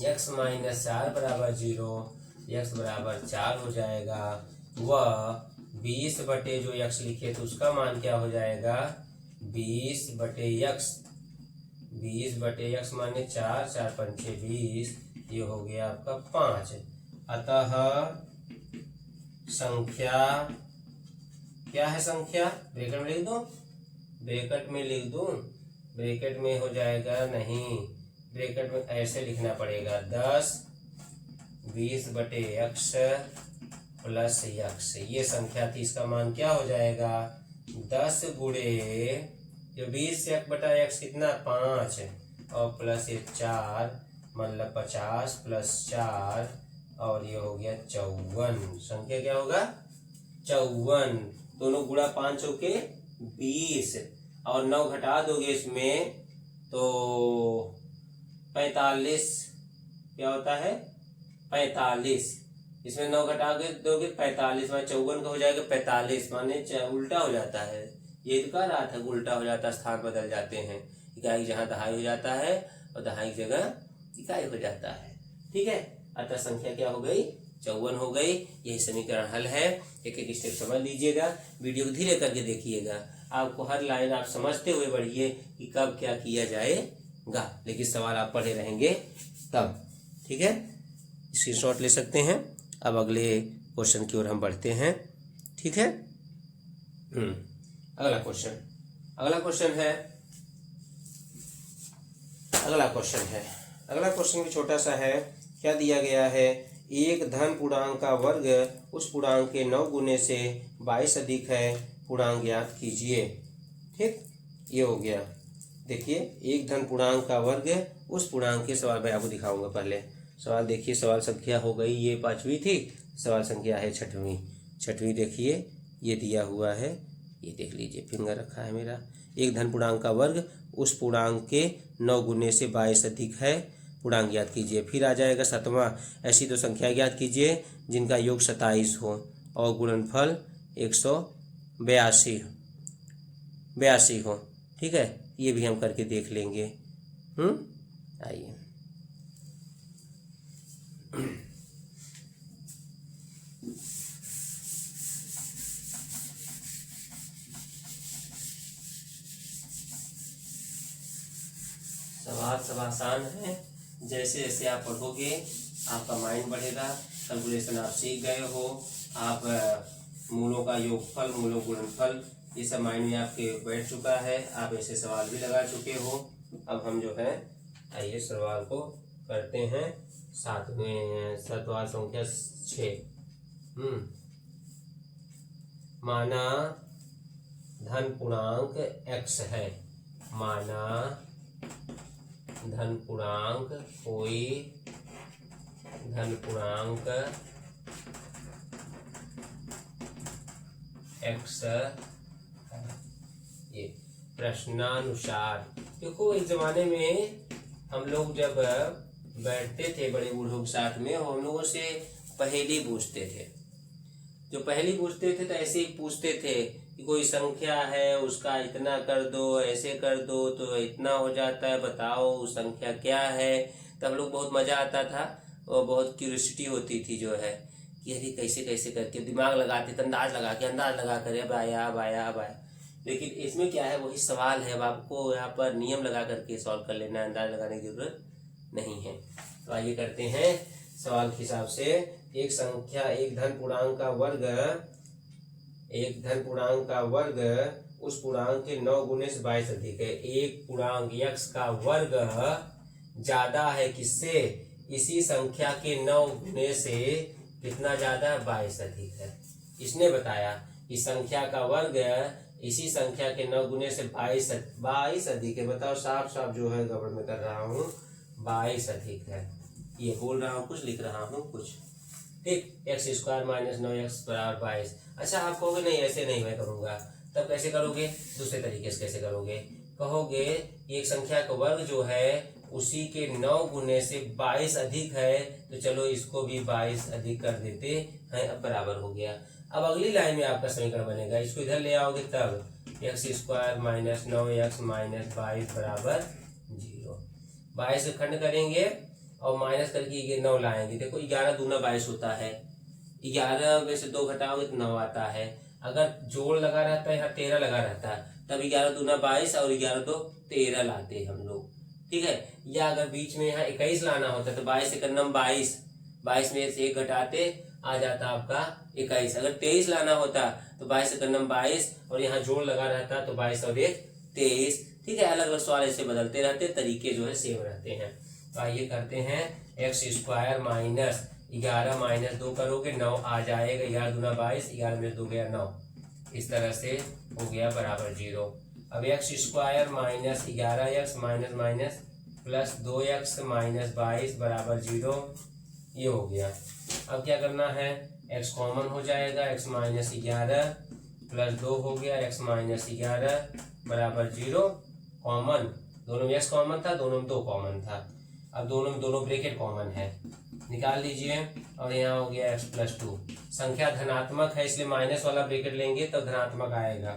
x माइनस 4 बराबर 0, x बराबर 4 हो जाएगा। वह 20 बटे जो x लिखे तो उसका मान क्या हो जाएगा? 20 बटे x माने 4, 4 पंचे 20, ये हो गया आपका 5। अतः संख्या क्या है? संख्या ब्रैकेट में लिख दो, ब्रैकेट में हो जाएगा नहीं, ब्रैकेट में ऐसे लिखना पड़ेगा 10 20 बटे x प्लस x। ये संख्या थी, इसका मान क्या हो जाएगा? 10 गुणे जो 20 x बटा x कितना? 5 और प्लस ये 4 मतलब 50 प्लस 4 और ये हो गया 54। संख्या क्या होगा? 54। दोनों गुणा 5 चौके 20 और 9 घटा दोगे इसमें तो 45 क्या होता है 45। इसमें 9 घटा के दोगे 45 माने 54 का हो जाएगा 45 माने उल्टा हो जाता है। ये तो कह रहा था उल्टा हो जाता, स्थान बदल जाते हैं। इकाई जहाँ दहाई हो जाता है और दहाई की जगह इकाई हो जाता है। ठीक है, अतः संख्या क्या हो गई 54 हो गई। यही समीकरण हल है। एक एक स्टेप समझ लीजिएगा, वीडियो को धीरे करके देखिएगा। आपको हर लाइन आप समझते हुए बढ़िए कि कब क्या किया जाएगा, लेकिन सवाल आप पढ़े रहेंगे तब। ठीक है, स्क्रीनशॉट ले सकते हैं। अब अगले क्वेश्चन की ओर हम बढ़ते हैं। ठीक है, अगला क्वेश्चन भी छोटा सा है। क्या दिया गया है, एक धन पूर्णांक का वर्ग उस पूर्णांक के 9 गुने से 22 अधिक है, पूर्णांक ज्ञात कीजिए। ठीक, ये हो गया। देखिए, एक धन पूर्णांक का वर्ग उस पूर्णांक के, सवाल मैं आपको दिखाऊंगा। पहले सवाल देखिए, सवाल संख्या हो गई ये 5वीं थी, सवाल संख्या है 6वीं। देखिए ये दिया हुआ है, ये देख लीजिए, फिंगर रखा है मेरा। एक धन पूर्णांक का वर्ग उस पूर्णांक के 9 गुने से 22 अधिक है, पूर्णांक ज्ञात कीजिए। फिर आ जाएगा 7वां, ऐसी दो संख्या ज्ञात कीजिए जिनका योग 27 हो और गुणनफल 182 हो। ठीक है, ये भी हम करके देख लेंगे। आइए, सवाल सब आसान है। जैसे जैसे आप पढ़ोगे आपका माइंड बढ़ेगा। कैलकुलेशन आप सीख गए हो। आप मूलों का योगफल, मूलों गुणनफल, ये सब माइंड में आपके बैठ चुका है। आप ऐसे सवाल भी लगा चुके हो। अब हम जो है, आइए सवाल को करते हैं। सवाल संख्या 6। माना धन पूर्णांक x है। माना धन पूर्णांक, कोई धन पूर्णांक x है। ये प्रश्नानुसार, देखो एक जमाने में हम लोग जब बैठते थे बड़े बूढ़ों के साथ में, हम लोगों से पहेली पूछते थे। जो पहेली पूछते थे तो ऐसे ही पूछते थे कि कोई संख्या है, उसका इतना कर दो, ऐसे कर दो तो इतना हो जाता है, बताओ वो संख्या क्या है। तब हम लोग बहुत मजा आता था और बहुत क्यूरियोसिटी होती थी जो है कि अरे कैसे कैसे करके दिमाग लगाते थे, अंदाज लगा कर अब आया। लेकिन इसमें क्या है, वही सवाल है। अब आपको यहाँ पर नियम लगा करके सॉल्व कर लेना, अंदाज लगाने की जरूरत नहीं है। तो आइए करते हैं सवाल के हिसाब से। एक संख्या, एक धन पूर्णांक का वर्ग उस पूर्णांक के 9 गुने से 22 अधिक है। एक पूर्णांक x का वर्ग ज्यादा है किससे, इसी संख्या के 9 गुने से कितना ज्यादा, 22 अधिक है। इसने बताया इस संख्या का वर्ग इसी संख्या के 9 गुने से 22 अधिक है। बताओ, साफ साफ जो है गड़बड़ में कर रहा हूँ, 22 अधिक है। ये बोल रहा हूँ कुछ, लिख रहा हूँ कुछ। ठीक, x² - 9x = 22। अच्छा, आप कहोगे नहीं ऐसे नहीं मैं करूंगा, तब कैसे करोगे, दूसरे तरीके से कैसे करोगे। कहोगे एक संख्या का वर्ग जो है उसी के 9 गुने से 22 अधिक है, तो चलो इसको भी 22 अधिक कर देते हैं। अब बराबर हो गया। अब अगली लाइन में आपका समीकरण बनेगा, इसको इधर ले आओगे तब x² - 9x - 22 = 0। 22 से खंड करेंगे और माइनस करके ये 9 लाएंगे। देखो 11 दूना 22 होता है। 11 में से 2 घटाओगे तो 9 आता है। अगर जोड़ लगा रहता है, यहाँ 13 लगा रहता है, तब 11 दूना 22 और 11 2 13 लाते हम लोग। ठीक है, या अगर बीच में यहाँ 21 लाना होता तो 22 से करना 22 में से 1 घटाते आ जाता आपका 21। अगर 23 लाना होता तो 22 से करना 22 और यहाँ जोड़ लगा रहता तो 22 और 1 23। ठीक है, अलग अलग सवाल ऐसे बदलते रहते, तरीके जो है सेम रहते हैं। तो आइए करते हैं। x² - 11 - 2 करोगे 9 आ जाएगा। 11 दूना 22, 11 में 2 गया 9। इस तरह से हो गया बराबर 0। अब x² - 11x प्लस 2x - 22 बराबर 0, ये हो गया। अब क्या करना है, x कॉमन हो जाएगा, x - 11 प्लस 2 हो गया, x माइनस 11 बराबर 0। कॉमन, दोनों में x कॉमन था, दोनों में 2 कॉमन था। अब दोनों में दोनों ब्रैकेट कॉमन है, निकाल लीजिए। और यहाँ हो गया x प्लस 2। संख्या धनात्मक है इसलिए माइनस वाला ब्रैकेट लेंगे तो धनात्मक आएगा।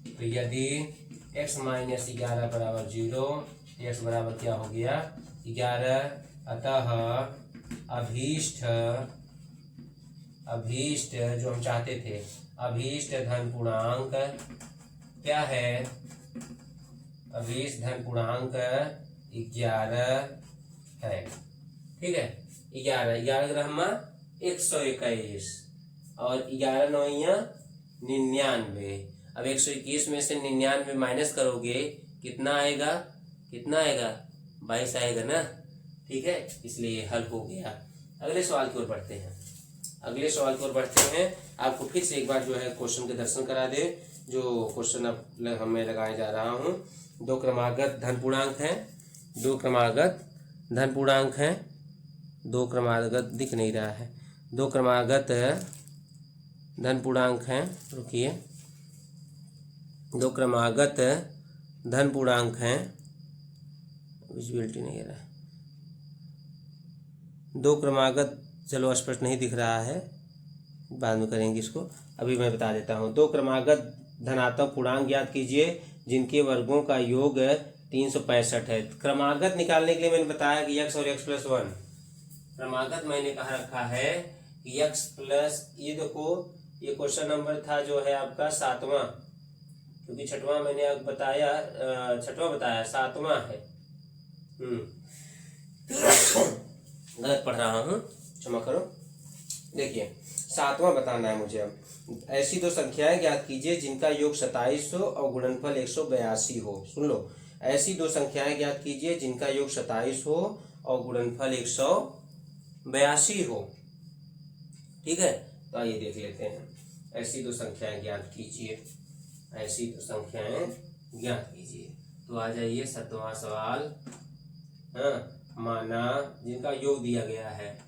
तो यदि x माइनस 11 बराबर 0, x बराबर क्या हो गया 11। अतः अभीष्ट जो हम चाहते थे, अभीष्ट धन पूर्णांक क्या है, अभीष्ट धन पूर्णांक 11 है। ठीक है, 11 ग्राम 121 और 11 9 99। अब 121 में से 99 माइनस करोगे कितना आएगा, 22 आएगा ना। ठीक है, इसलिए हल हो गया। अगले सवाल की ओर बढ़ते हैं। आपको फिर से एक बार जो है क्वेश्चन के दर्शन करा दे। जो क्वेश्चन अब मैं लगाने जा रहा हूँ, 2 क्रमागत धन पूर्णांक हैं, 2 क्रमागत धन पूर्णांक हैं, 2 क्रमागत दिख नहीं रहा है, 2 क्रमागत धन पूर्णांक हैं। रुकिए, 2 क्रमागत धन पूर्णांक हैं, विजिबिलिटी नहीं है रहा, 2 क्रमागत, चलो स्पष्ट नहीं दिख रहा है, बाद में करेंगे इसको, अभी मैं बता देता हूँ। 2 क्रमागत धनात्मक पूर्णांक ज्ञात कीजिए जिनके वर्गों का योग 365 है। क्रमागत निकालने के लिए मैंने बताया कि x और x प्लस 1। क्रमागत मैंने कहा रखा है कि x प्लस, ये देखो ये क्वेश्चन नंबर था जो है आपका 7वां, क्योंकि 6वां मैंने अब बताया, 6वां बताया, 7वां है। गलत पढ़ रहा हूँ, क्षमा करो। देखिए 7वां बताना है मुझे। अब ऐसी 2 संख्याएं ज्ञात कीजिए जिनका योग 27 हो और गुणनफल 182 हो। सुन लो, ऐसी 2 संख्याएं ज्ञात कीजिए जिनका योग 27 हो और गुणनफल 182 हो। ठीक है, तो आइए देख लेते हैं। ऐसी 2 संख्याएं ज्ञात कीजिए, ऐसी 2 संख्याएं ज्ञात कीजिए। तो आ जाइए 7वां सवाल। हाँ, माना, जिनका योग दिया गया है,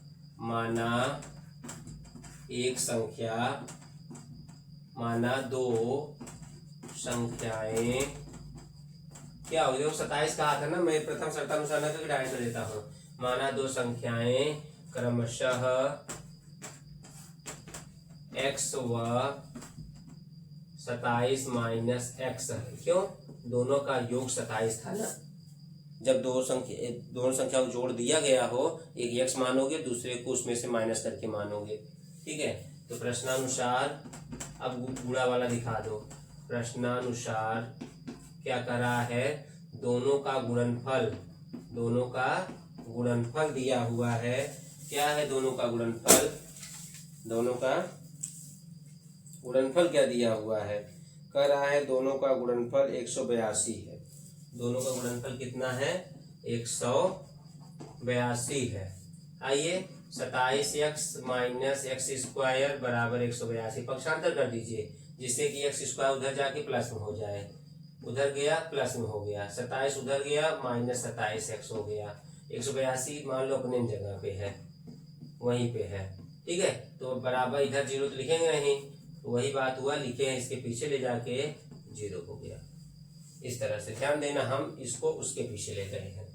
माना एक संख्या, माना 2 संख्याएं क्या हो, 27 कहा था ना, मैं प्रथम शर्तानुसार न करके डायरेक्ट कर देता हूँ। माना 2 संख्याएं क्रमशः x व 27 माइनस x है। क्यों, दोनों का योग 27 था ना। जब दोनों संख्या को जोड़ दिया गया हो, एक x मानोगे, दूसरे को उसमें से माइनस करके मानोगे। ठीक है, तो प्रश्नानुसार, अब बूढ़ा वाला दिखा दो। प्रश्नानुसार क्या कर रहा है, दोनों का गुणनफल, दोनों का गुणनफल दिया हुआ है। क्या है दोनों का गुणनफल, दोनों का गुणनफल क्या दिया हुआ है, कह रहा है दोनों का गुणनफल 182 है। दोनों का गुणनफल कितना है, 182 है। आइए 27x माइनस एक्स स्क्वायर बराबर 182, पक्षांतर कर दीजिए जिससे कि x स्क्वायर उधर जाके प्लस में हो जाए, उधर गया प्लस में हो गया, 27 उधर गया माइनस 27x हो गया। 182 मान लो अपने जगह पे है, वहीं पे है। ठीक है, तो बराबर इधर 0 तो लिखेंगे नहीं, तो वही बात हुआ, लिखे हैं इसके पीछे ले जाके 0 हो गया। इस तरह से ध्यान देना, हम इसको उसके पीछे ले गए हैं,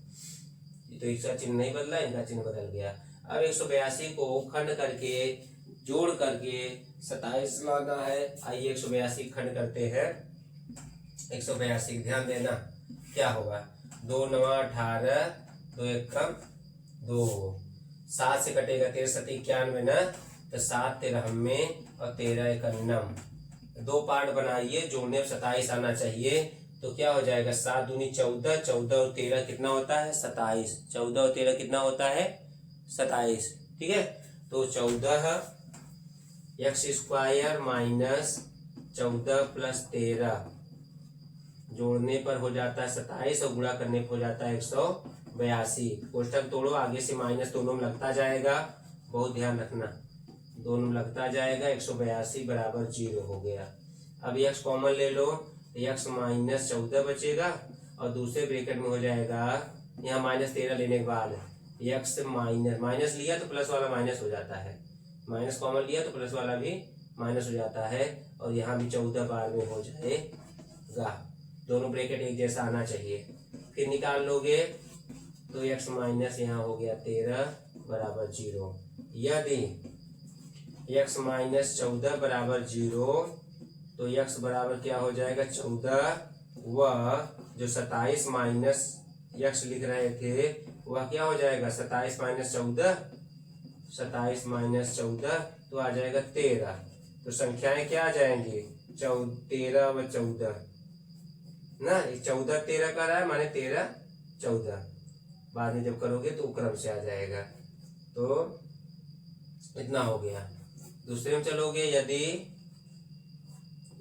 तो इसका चिन्ह नहीं बदला, इनका चिन्ह बदल गया। अब 182 को खंड करके, जोड़ करके 27 लाना है। आइए 182 खंड करते हैं। 182 ध्यान देना क्या होगा, 2 9 18, 2 1 2, 7 से कटेगा 13 7 91 ना, तो 7 13 में और 13 1 9, 2 पार्ट बनाइए, जोड़ने में 27 आना चाहिए। तो क्या हो जाएगा, 7 दूनी 14, 14 और 13 कितना होता है 27, 14 और 13 कितना होता है 27। ठीक है, तो 14 एक्स स्क्वायर माइनस 14 प्लस 13 जोड़ने पर हो जाता है 27 और गुणा करने पर हो जाता है 182। कोष्ठक तोड़ो, आगे से माइनस दोनों में लगता जाएगा, बहुत ध्यान रखना, दोनों में लगता जाएगा। 182 बराबर 0 हो गया। अब x कॉमन ले लो, x माइनस 14 बचेगा और दूसरे ब्रैकेट में हो जाएगा, यहाँ माइनस 13 लेने के बाद x माइनस लिया तो प्लस वाला माइनस हो जाता है, माइनस कॉमन लिया तो प्लस वाला भी माइनस हो जाता है और यहाँ भी 14 बार में हो जाएगा। दोनों ब्रैकेट एक जैसा आना चाहिए। फिर निकाल लोगे तो x माइनस यहाँ हो गया 13 बराबर 0। यदि x माइनस 14 बराबर 0 तो x बराबर क्या हो जाएगा 14, वह जो 27 माइनस x लिख रहे थे वह क्या हो जाएगा 27 माइनस 14, 27 माइनस 14 तो आ जाएगा 13। तो संख्याएं क्या आ जाएंगी 13 व 14 ना, 14 13 का रहा है माने 13 14। बाद में जब करोगे तो क्रम से आ जाएगा। तो इतना हो गया। दूसरे में चलोगे,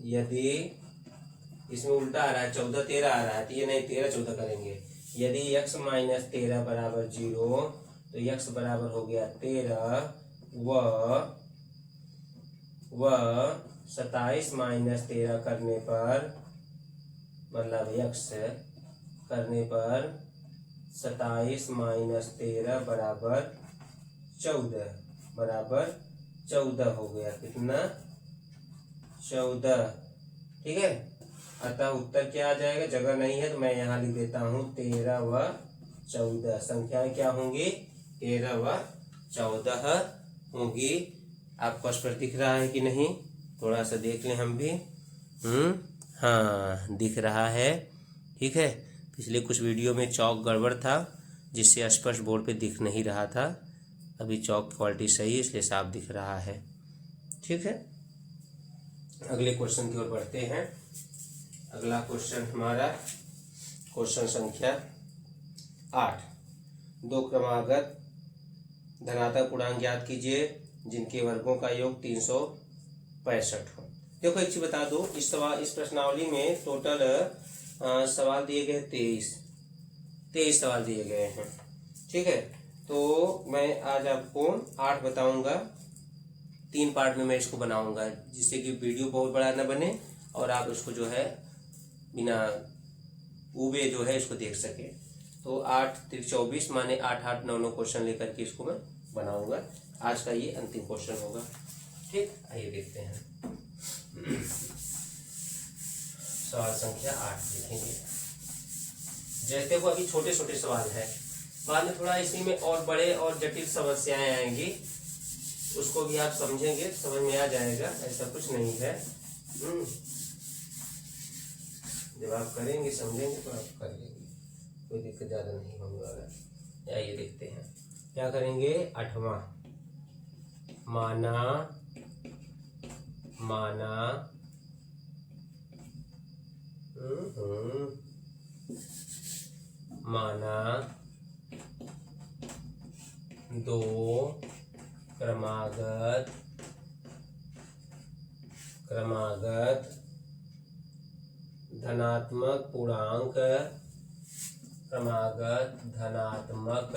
यदि इसमें उल्टा आ रहा है 14 13 आ रहा है तो ये नहीं 13 14 करेंगे। यदि x माइनस 13 बराबर 0 तो x बराबर हो गया 13 व 27 माइनस 13 करने पर मतलब x करने पर 27 माइनस 13 बराबर 14 हो गया। कितना 14। ठीक है। अतः उत्तर क्या आ जाएगा, जगह नहीं है तो मैं यहाँ लिख देता हूँ 13 व 14। संख्याएं क्या होंगी 13 व 14 होंगी। आपको स्पष्ट दिख रहा है कि नहीं, थोड़ा सा देख लें हम भी। हाँ दिख रहा है। ठीक है। पिछले कुछ वीडियो में चौक गड़बड़ था जिससे स्पष्ट बोर्ड पे दिख नहीं रहा था। अभी चौक क्वालिटी सही है इसलिए साफ दिख रहा है। ठीक है। अगले क्वेश्चन की ओर बढ़ते हैं। अगला क्वेश्चन हमारा क्वेश्चन संख्या 8। दो क्रमागत धनात्मक पूर्णांक ज्ञात कीजिए जिनके वर्गों का योग 365 हो। देखो एक चीज बता दो, इस प्रश्नावली में टोटल सवाल दिए गए 23 सवाल दिए गए हैं। ठीक है। तो मैं आज आपको 8 बताऊंगा। 3 पार्ट में मैं इसको बनाऊंगा जिससे कि वीडियो बहुत बड़ा न बने और आप इसको जो है बिना उबे जो है इसको देख सके। तो 8 3 24 माने 8 8 9 9 क्वेश्चन लेकर के इसको मैं बनाऊंगा। आज का ये अंतिम क्वेश्चन होगा। ठीक, आइए देखते हैं। सवाल संख्या 8 देखेंगे। जैसे वो अभी छोटे छोटे सवाल है, बाद में थोड़ा इसी में और बड़े और जटिल समस्याएं आएंगी, उसको भी आप समझेंगे, समझ में आ जाएगा। ऐसा कुछ नहीं है। जब आप करेंगे समझेंगे तो आप कर लेंगे, कोई दिक्कत ज्यादा नहीं होने वाला। आइए देखते हैं क्या करेंगे। 8वां माना दो क्रमागत धनात्मक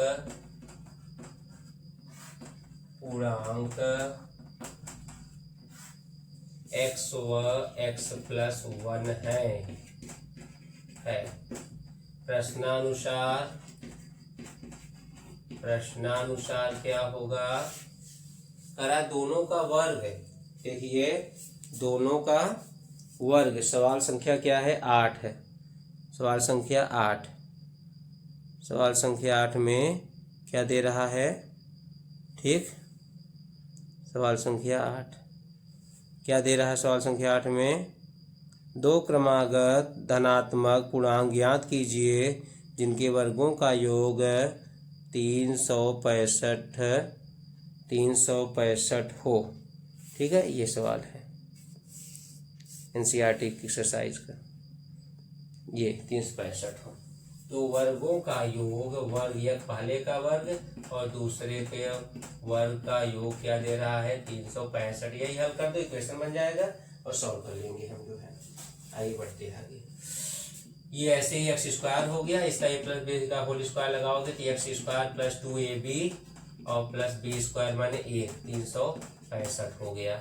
पूर्णांक x व x प्लस 1 है। प्रश्नानुसार क्या होगा, करा दोनों का वर्ग। देखिए दोनों का वर्ग, सवाल संख्या क्या है 8 है। सवाल संख्या 8 में क्या दे रहा है। ठीक, सवाल संख्या 8 क्या दे रहा है। सवाल संख्या 8 में दो क्रमागत धनात्मक पूर्णांक ज्ञात कीजिए जिनके वर्गों का योग 365 हो। ठीक है, ये सवाल है एनसीईआरटी की एक्सरसाइज का। ये 365 हो तो वर्गों का योग, वर्ग एक पहले का वर्ग और दूसरे के वर्ग का योग क्या दे रहा है 365। यही हल कर दो, इक्वेशन बन जाएगा और सॉल्व कर लेंगे हम जो है। आइए बढ़ते हैं आगे। ये ऐसे ही एक्स स्क्वायर हो गया, इसका ए प्लस बी का होल स्क्वायर लगाओगे तो एक्स स्क्वायर प्लस 2ab और प्लस बी स्क्वायर माने 365 हो गया।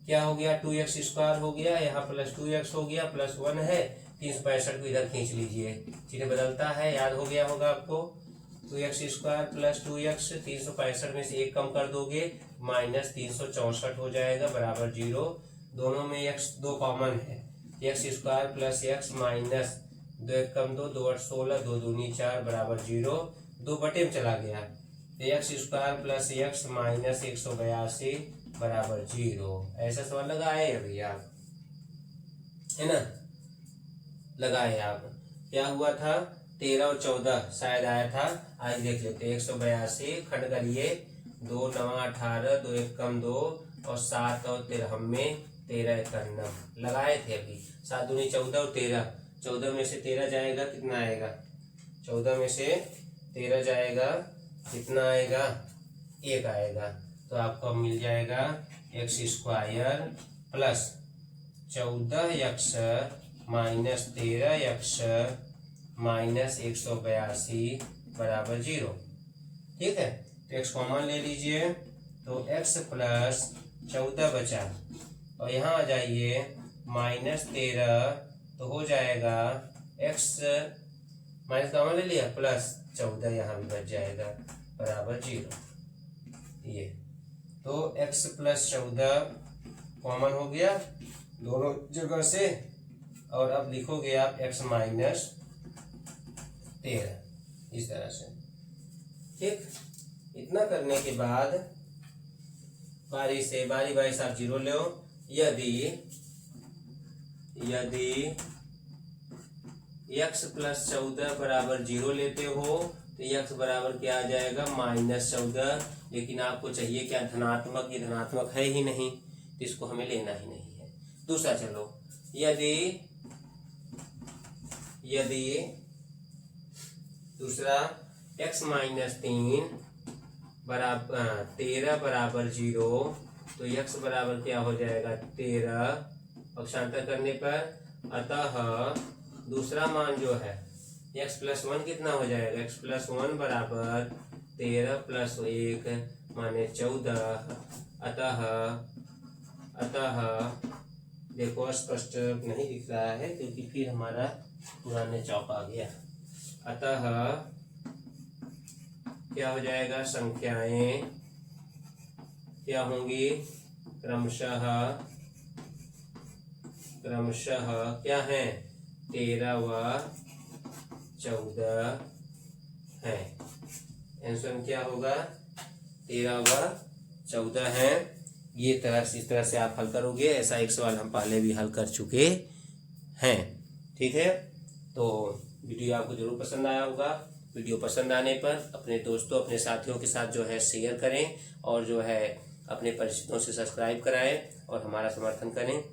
क्या हो गया 2x स्क्वायर हो गया, यहाँ प्लस 2x हो गया, प्लस 1 है, 365 को इधर खींच लीजिए, चिन्ह बदलता है, याद हो गया होगा आपको। 2x² प्लस 2x, 365 में से 1 कम कर दोगे माइनस 364 हो जाएगा बराबर 0। दोनों में x 2 कॉमन है, x² प्लस x माइनस 2 1 कम 2, 2 8 16, 2 दूनी 4 बराबर 0। 2 बटे में चला गया, x² प्लस x माइनस 182 बराबर 0। ऐसा सवाल लगाए अभी आप, है ना, लगाए आप। क्या हुआ था, 13 और 14 शायद आया था, आज देख लेते। 182 खंड करिए, 2 9 18, 2 1 कम 2 और 7 और 13 में 13 91 लगाए थे अभी। 7 दूनी 14 और 13, 14 में से 13 जाएगा कितना आएगा, 14 में से 13 जाएगा कितना आएगा, 1 आएगा। तो आपको मिल जाएगा x² plus 14x minus 13x minus 182 बराबर 0। ठीक है, तो x कॉमन ले लीजिए, तो x प्लस 14 बचा और यहाँ आ जाइए माइनस 13, तो हो जाएगा x माइनस कॉमन ले लिया प्लस 14 यहाँ भी बच जाएगा बराबर 0। ये तो x प्लस 14 कॉमन हो गया दोनों जगह से, और अब लिखोगे आप x माइनस 13 इस तरह से। ठीक, इतना करने के बाद बारी से बारी से आप 0 लो। यदि x प्लस 14 बराबर 0 लेते हो तो x बराबर क्या आ जाएगा, माइनस 14। लेकिन आपको चाहिए क्या, धनात्मक, ये धनात्मक है ही नहीं तो इसको हमें लेना ही नहीं है। दूसरा चलो, यदि दूसरा x माइनस 3 बराबर 13 बराबर 0, तो x बराबर क्या हो जाएगा 13 पक्षांतर करने पर। अतः दूसरा मान जो है x प्लस 1 कितना हो जाएगा, x प्लस 1 बराबर 13 प्लस 1 माने 14। अतः देखो स्पष्ट नहीं दिख रहा है क्योंकि फिर हमारा पुराने चौक आ गया। अतः क्या हो जाएगा, संख्याएं क्या होंगी, क्रमशः क्या है, 13 व 14 है। आंसर क्या होगा, 13 व 14 है। ये इस तरह से आप हल करोगे। ऐसा एक सवाल हम पहले भी हल कर चुके हैं। ठीक है, तो वीडियो आपको जरूर पसंद आया होगा। वीडियो पसंद आने पर अपने दोस्तों, अपने साथियों के साथ जो है शेयर करें और जो है अपने परिचितों से सब्सक्राइब कराएं और हमारा समर्थन करें।